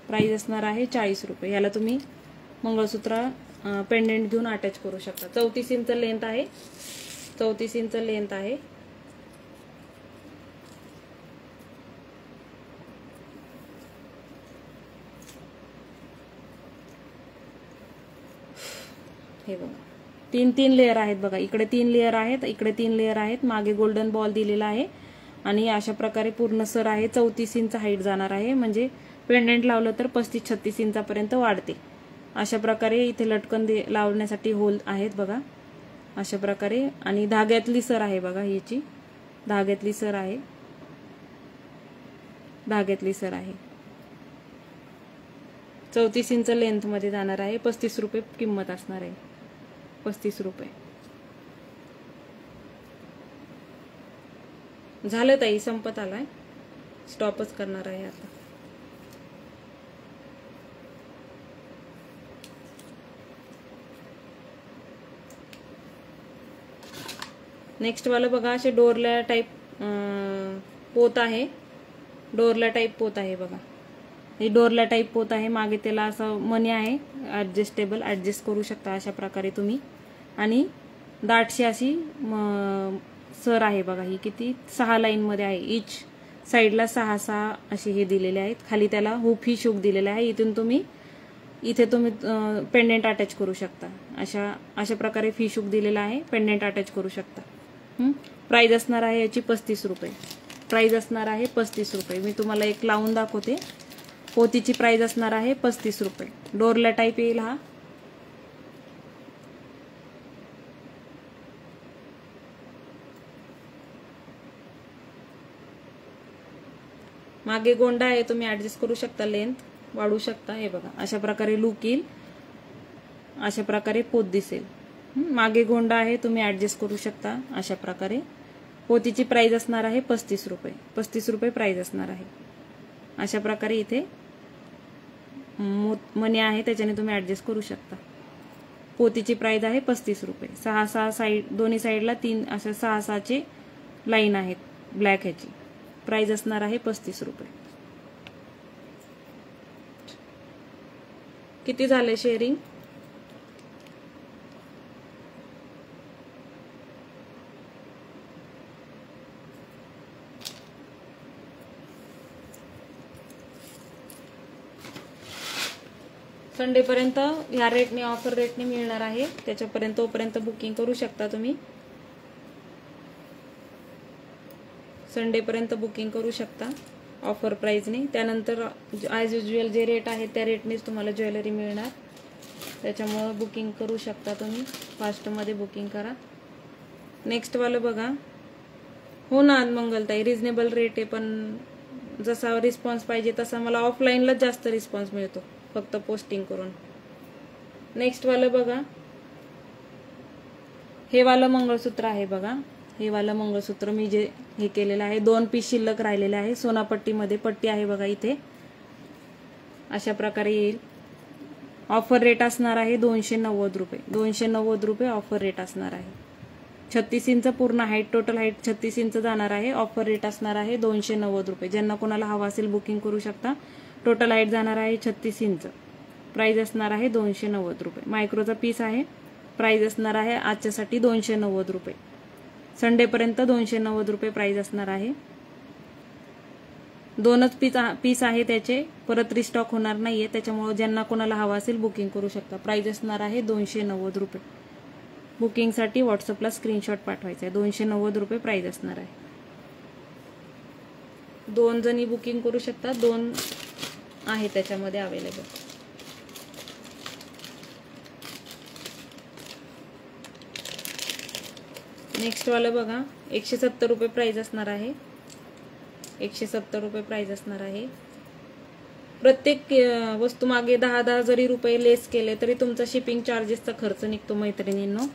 प्राइस असणार आहे 40 रुपये. याला तुम्ही मंगळसूत्र पेंडेंट घेऊन अटॅच करू शकता. 34 इंच लेंथ आहे. 34 इंच लेंथ आहे. हे बघा, 3 लेअर आहेत बघा. इकडे 3 लेअर आहेत, इकडे 3 लेअर आहेत. मागे गोल्डन बॉल दिलेला आहे आणि अशा प्रकारे पूर्ण सर आहे. 34 इंच हाईट जाणार आहे, म्हणजे पेंडेंट लावलं तर 35-36 इंचापर्यंत वाढते. अशा प्रकारे इथे लटकन लावण्यासाठी होल आहेत बघा, अशा प्रकारे. आणि धाग्यातली सर आहे बघा, याची धाग्यातली सर आहे. धाग्यातली सर आहे. 34 इंच लेंथ मध्ये जाणार आहे. 35 रुपये किंमत असणार आहे. 35 रुपये. झालं ताई, संपत आलाय. स्टॉपच करणार आहे आता. नेक्स्ट वाला बघा, असे डोरल्या टाईप पोत आहे. डोरल्या टाईप पोत आहे बघा. ही डोरल्या टाईप पोत आहे. मागे त्याला असं मणी आहे ऍडजस्टेबल, ऍडजस्ट करू शकता अशा प्रकारे तुम्ही. आणि दाटशी अशी सर आहे बघा. ही किती 6 लाईन मध्ये आहे. इच साईडला 6 असे हे दिलेले आहेत. खाली त्याला हुक ही शूक दिलेला आहे. इथे तुम्ही पेंडेंट अटॅच करू शकता. अशा प्रकारे फिशूक दिलेला आहे. पेंडेंट अटॅच करू शकता. प्राइस असणार आहे याची 35 रुपये. प्राइस असणार आहे 35 रुपये. मी तुम्हाला एक लावून दाखवते. पोतीची प्राइस असणार आहे 35 रुपये. डोरला टाईप येईल हा. मागे गोंडा आहे, तुम्ही ऍडजस्ट करू शकता, लेंथ वाढवू शकता. हे बघा, अशा प्रकारे लुक येईल. अशा प्रकारे पोत दिसेल. मागे गोंडा आहे, तुम्ही ऍडजस्ट करू शकता अशा प्रकारे. पोतीची प्राइस असणार आहे 35 रुपये. 35 रुपये प्राइस असणार आहे. अशा प्रकारे इथे मणी आहे, त्याच्याने तुम्ही ऍडजस्ट करू शकता. पोतीची प्राइस आहे 35 रुपये. 6 साईड, दोन्ही साईडला 3 अशा 6 लाईन आहेत ब्लॅक ह्याची. प्राइस असणार आहे 35 रुपये. किती झाले शेअरिंग? संडे पर्यंत ह्या रेटने, ऑफर रेटने मिळणार आहे. त्याच्यापर्यंत तोपर्यंत बुकिंग करू शकता तुम्ही. संडे पर्यंत बुकिंग करू शकता ऑफर प्राइसने. त्यानंतर ॲज युज्युअल जे रेट आहे त्या रेटनेच तुम्हाला ज्वेलरी मिळणार. त्याच्यामुळे बुकिंग करू शकता तुम्ही. फास्टमध्ये बुकिंग करा. नेक्स्ट वालं बघा. हो ना मंगलताई, रिजनेबल रेट आहे, पण जसा रिस्पॉन्स पाहिजे तसा मला ऑफलाईनलाच जास्त रिस्पॉन्स मिळतो, फक्त पोस्टिंग करून. नेक्स्ट वालं बघा. हे वालं मंगळसूत्र आहे बघा. हे वालं मंगळसूत्र मी जे हे केलेलं आहे, 2 पीस शिल्लक राहिलेले आहे. सोनापट्टीमध्ये पट्टी आहे बघा इथे. अशा प्रकारे येईल. ऑफर रेट असणार आहे 290 रुपये. 290 रुपये ऑफर रेट असणार आहे. 36 इंच पूर्ण हाईट, टोटल हाईट 36 इंच जाणार आहे. ऑफर रेट असणार आहे 290 रुपये. ज्यांना कोणाला हवा असेल बुकिंग करू शकता. टोटल हाईट जाणार आहे 36 इंच. प्राइस असणार आहे 290 रुपये. मायक्रोचा पीस आहे. प्राइस असणार आहे आजच्यासाठी 290 रुपये. संडेपर्यंत 290 रुपये प्राइस असणार आहे. दोनच पीस आहे त्याचे, परत रिस्टॉक होणार नाहीये. त्याच्यामुळे ज्यांना कोणाला हवा असेल बुकिंग करू शकता. प्राइस असणार आहे 290 रुपये. बुकिंगसाठी व्हॉट्सअपला स्क्रीनशॉट पाठवायचा आहे. 290 रुपये प्राइस असणार आहे. 2 जणी बुकिंग करू शकता. 2 आहे त्याच्यामध्ये अवेलेबल. नेक्स्ट वाला बघा, 170 रुपये प्राइस असणार आहे. 170 रुपये प्राइस असणार आहे. प्रत्येक वस्तू मागे 10-10 जरी रुपये लेस केले तरी तुमचा शिपिंग चार्जेसचा खर्च निघतो मैत्रिणींनो.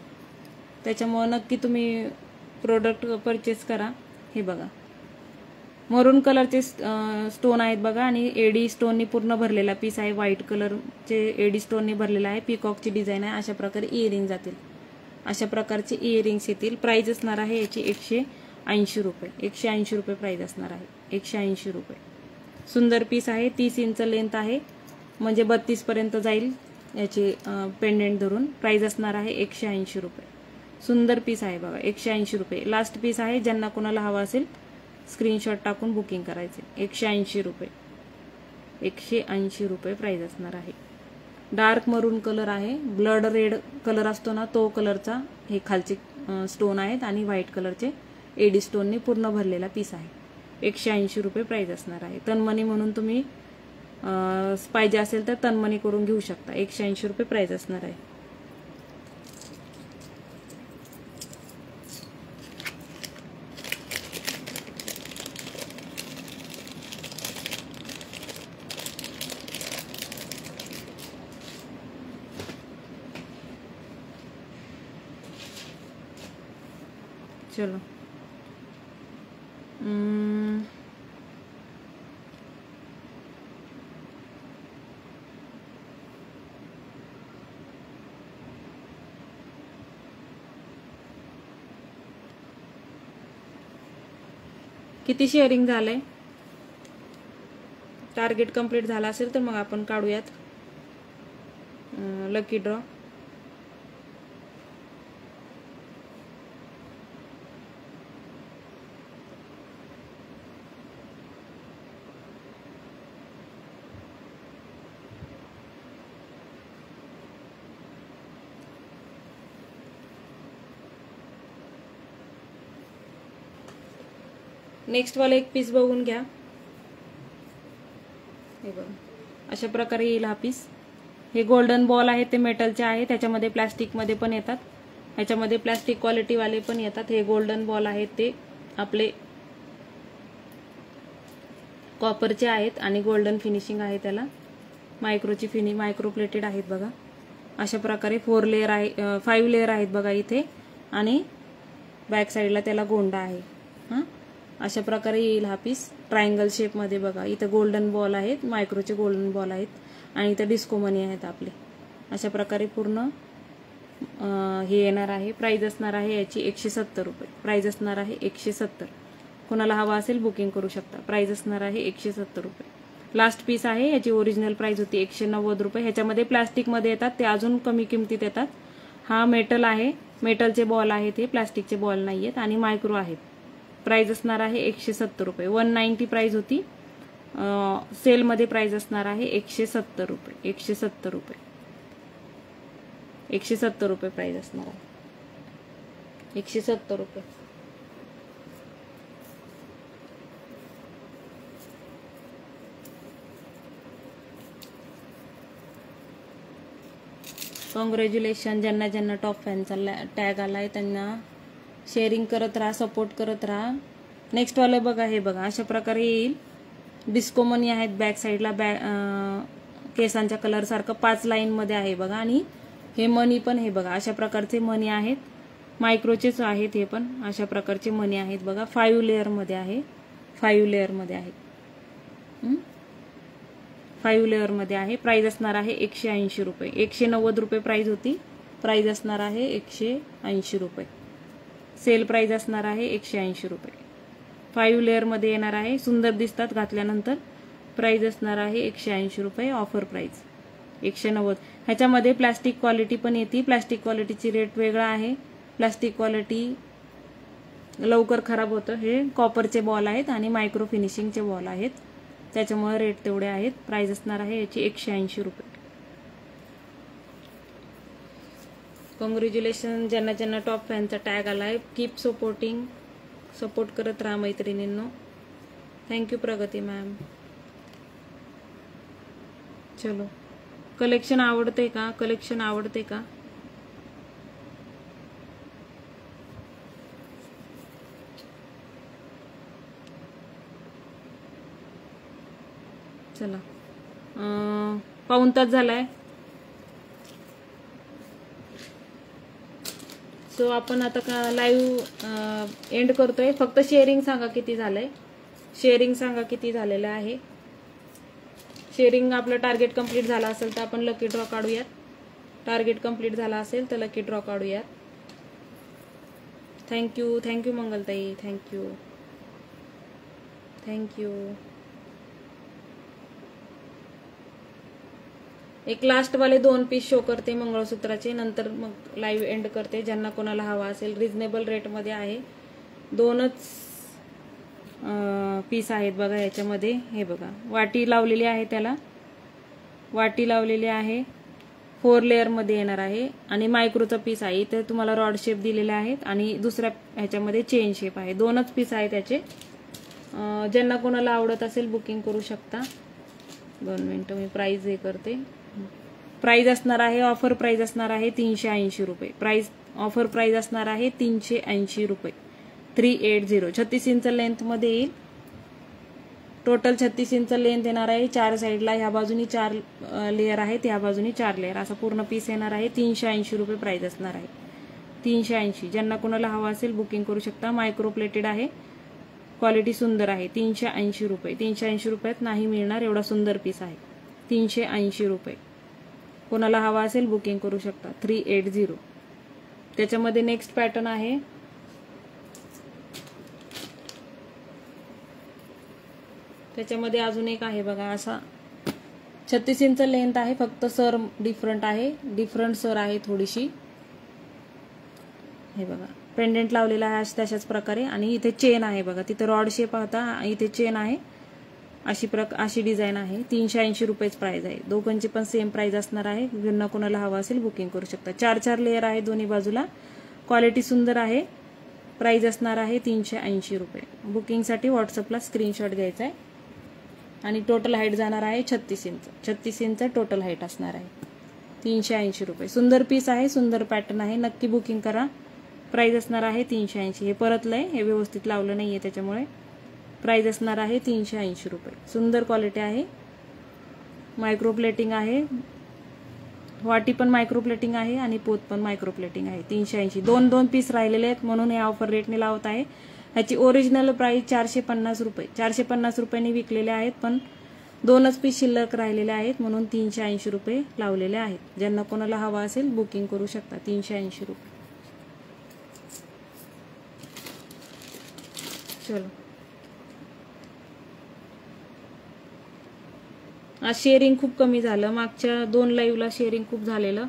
त्याच्यामुळे नक्की तुम्ही प्रोडक्ट परचेस करा. हे बघा, मरून कलरचे स्टोन आहेत बघा, आणि एडी स्टोननी पूर्ण भरलेला पीस आहे. व्हाईट कलरचे एडी स्टोननी भरलेला आहे. पीकॉकची डिझाईन आहे. अशा प्रकारे इयरिंग जातील. अशा प्रकारचे इयरिंग्स येतील. प्राइस असणार आहे याची 180 रुपये. 180 रुपये प्राइस असणार आहे. 180 रुपये. सुंदर पीस आहे. 30 इंच लेंथ आहे, म्हणजे 32 पर्यंत जाईल याची पेंडेंट धरून. प्राइस असणार आहे 180 रुपये. सुंदर पीस आहे बघा, 180 रुपये. लास्ट पीस आहे. ज्यांना कोणाला हवा असेल स्क्रीनशॉट टाकून बुकिंग करायचे. 180 रुपये. 180 रुपये प्राइस असणार आहे. डार्क मरून कलर आहे. ब्लड रेड कलर असतो ना, तो कलरचा हे खालचे स्टोन आहेत, आणि व्हाईट कलरचे एडी स्टोनने पूर्ण भरलेला पीस आहे. 180 रुपये प्राइस असणार आहे. तनमनी म्हणून तुम्ही पाहिजे असेल तर तनमनी करून घेऊ शकता. 180 रुपये प्राइस असणार आहे. चलो, किती शेअरिंग झालंय? टार्गेट कंप्लीट झाला असेल तर मग आपण काढूयात लकी ड्रॉ. नेक्स्ट वाला एक पीस बघून घ्या. हे बघा, अशा प्रकारे येईल हा पीस. हे गोल्डन बॉल आहे, ते मेटलचे आहे. त्याच्यामध्ये प्लास्टिक मध्ये पण येतात. ह्याच्यामध्ये प्लास्टिक क्वालिटी वाले पण येतात. हे गोल्डन बॉल आहेत, ते आपले कॉपरचे आहेत आणि गोल्डन फिनिशिंग आहे त्याला. मायक्रोची मायक्रो प्लेटेड आहेत बघा. अशा प्रकारे 4 लेअर आहे, 5 लेअर आहेत बघा इथे, आणि बॅक साईडला त्याला गोंडा आहे. अशा प्रकारे येईल हा पीस. ट्रायंगल शेप मध्ये बघा. इथे गोल्डन बॉल आहेत, मायक्रोचे गोल्डन बॉल आहेत, आणि इथे डिस्को मनी आहेत आपले. अशा प्रकारे पूर्ण हे येणार आहे. प्राइस असणार आहे याची 170 रुपये. प्राइस असणार आहे 170. कोणाला हवा असेल बुकिंग करू शकता. प्राइस असणार आहे 170 रुपये. लास्ट पीस आहे. याची ओरिजिनल प्राइस होती 190 रुपये. ह्याच्यामध्ये प्लास्टिक मध्ये येतात, ते अजून कमी किमतीत येतात. हा मेटल आहे, मेटलचे बॉल आहेत, हे प्लास्टिकचे बॉल नाहीयेत, आणि मायक्रो आहेत. प्राइस असणार आहे 170 रुपये. 190 प्राइस होती. सेलमध्ये प्राइस असणार आहे 170 रुपये. 170 रुपये. 170 रुपये प्राइस असणार आहे. 170 रुपये. कॉंग्रॅच्युलेशन. ज्यांना ज्यांना टॉप फॅनचा टॅग आलाय त्यांना शेअरिंग करत राहा, सपोर्ट करत राहा. नेक्स्ट वाला बघा. हे बघा, अशा प्रकारे येईल. डिस्को मनी आहेत बॅक साईडला. केसांच्या कलर सारखं 5 लाईन मध्ये आहे बघा. आणि हे मनी पण हे बघा, अशा प्रकारचे मनी आहेत. मायक्रोचेच आहेत हे पण. अशा प्रकारचे मनी आहेत बघा. 5 लेअर मध्ये आहे. 5 लेअर मध्ये आहे. 5 लेअर मध्ये आहे. प्राइस असणार आहे 180 रुपये. 190 रुपये प्राइस होती. प्राइस असणार आहे 180 रुपये. सेल प्राइस असणार आहे 180 रुपये. 5 लेअरमध्ये येणार आहे. सुंदर दिसतात घातल्यानंतर. प्राइस असणार आहे 180 रुपये. Offer price 190. ह्याच्यामध्ये प्लास्टिक क्वालिटी पण येते. प्लास्टिक क्वालिटीची रेट वेगळा आहे. प्लास्टिक क्वालिटी लवकर खराब होतं. हे कॉपरचे बॉल आहेत आणि मायक्रो फिनिशिंगचे बॉल आहेत, त्याच्यामुळे रेट तेवढे आहेत. प्राइस असणार आहे याची 180 रुपये. कॉंग्रॅच्युलेशन ज्यांना ज्यांना टॉप फॅनचा टॅग आलाय. कीप सपोर्टिंग, सपोर्ट करत राहा मैत्रिणींनो. थँक्यू प्रगती मॅम. चलो, कलेक्शन आवडते का? कलेक्शन आवडते का? चला, पाऊण तास झालाय. सो आपण आता का लाईव्ह एंड करतोय. फक्त शेअरिंग सांगा किती झालंय. शेअरिंग सांगा किती झालेलं आहे. शेअरिंग आपलं टार्गेट कंप्लीट झाला असेल तर आपण लकी ड्रॉ काढूयात. टार्गेट कंप्लीट झाला असेल तर लकी ड्रॉ काढूयात. थँक्यू, थँक्यू मंगलताई. Thank you, thank you. एक लास्टवाले 2 पीस शो करते मंगळसूत्राचे, नंतर मग लाईव्ह एंड करते. ज्यांना कोणाला हवा असेल, रिजनेबल रेटमध्ये आहे. 2च पीस आहेत बघा याच्यामध्ये. हे बघा, वाटी लावलेली आहे, त्याला वाटी लावलेली आहे. 4 लेअरमध्ये येणार आहे आणि मायक्रोचा पीस आहे. इथे तुम्हाला रॉड शेप दिलेले आहेत आणि दुसऱ्या ह्याच्यामध्ये चेन शेप आहे. 2च पीस आहे त्याचे. ज्यांना कोणाला आवडत असेल बुकिंग करू शकता. 2 मिनिटं मी प्राइस हे करते. प्राइस असणार आहे, ऑफर प्राइस असणार आहे 380 रुपये. प्राइस ऑफर प्राइस असणार आहे 380 रुपये. 380. 36 इंच लेंथ मध्ये येईल. टोटल 36 इंच लेंथ येणार आहे. 4 साईडला ह्या बाजूनी 4 लेअर आहेत, ह्या बाजूनी 4 लेअर, असा पूर्ण पीस येणार आहे. 380 रुपये प्राइस असणार आहे. 380. ज्यांना कोणाला हवा असेल बुकिंग करू शकता. मायक्रो प्लेटेड आहे, क्वालिटी सुंदर आहे. 380 रुपये. 380 रुपयात नाही मिळणार एवढा सुंदर पीस आहे. 380 रुपये. कोणाला हवा असेल बुकिंग करू शकता. 380. त्याच्यामध्ये नेक्स्ट पॅटर्न आहे. त्याच्यामध्ये अजून एक आहे बघा, असा 36 इंच लेंथ आहे. फक्त सर डिफरंट आहे, डिफरंट सर आहे थोडीशी. हे बघा, पेंडेंट लावलेला आहे तशाच प्रकारे आणि इथे चेन आहे बघा. तिथे रॉड शेप होता, इथे चेन आहे. अशी डिझाईन आहे. 380 रुपयेच प्राइस आहे. दोघांची पण सेम प्राइस असणार आहे. ज्यांना कोणाला हवा असेल बुकिंग करू शकता. 4 लेअर आहे दोन्ही बाजूला. क्वालिटी सुंदर आहे. प्राइस असणार आहे 380 रुपये. बुकिंगसाठी व्हॉट्सअपला स्क्रीनशॉट घ्यायचा आहे आणि टोटल हाईट जाणार आहे 36 इंच. 36 इंच टोटल हाईट असणार आहे. 380 रुपये. सुंदर पीस आहे, सुंदर पॅटर्न आहे. नक्की बुकिंग करा. प्राइस असणार आहे 380. हे परतलंय, हे व्यवस्थित लावलं नाहीये त्याच्यामुळे. प्राइस असणार आहे 380 रुपये. सुंदर क्वालिटी आहे. मायक्रो प्लेटिंग आहे. वाटी पण मायक्रो प्लेटिंग आहे आणि पोत पण मायक्रो प्लेटिंग आहे. 380. 2 पीस राहिलेले आहेत म्हणून हे ऑफर रेटने लावत आहे. ह्याची ओरिजिनल प्राइस 450 रुपये. 450 रुपयांनी विकलेले आहेत, पण 2च पीस शिल्लक राहिलेले आहेत म्हणून 380 रुपये लावलेले आहेत. ज्यांना कोणाला हवा असेल बुकिंग करू शकता. 380 रुपये. चलो, आज शेअरिंग खूप कमी झालं. मागच्या 2 लाईव्हला शेअरिंग खूप झालेलं.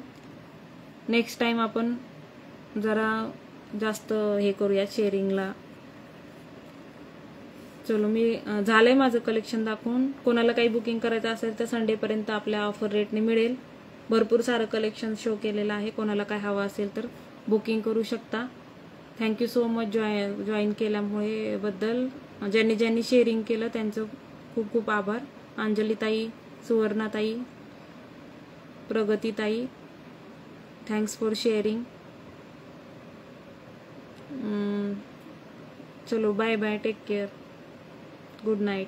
नेक्स्ट टाइम आपण जरा जास्त हे करूया शेअरिंगला. चलो, मी झालंय माझं कलेक्शन दाखवून. कोणाला काही बुकिंग करायचं असेल तर संडेपर्यंत आपल्या ऑफर रेटने मिळेल. भरपूर सारं कलेक्शन शो केलेलं आहे. कोणाला काय हवं असेल तर बुकिंग करू शकता. थँक्यू सो मच जॉईन केल्यामुळे बद्दल. ज्यांनी शेअरिंग केलं त्यांचं खूप खूप आभार. अंजलीताई, सुवर्णाताई, प्रगतीताई, थँक्स फॉर शेअरिंग. चलो, bye bye, take care, good night.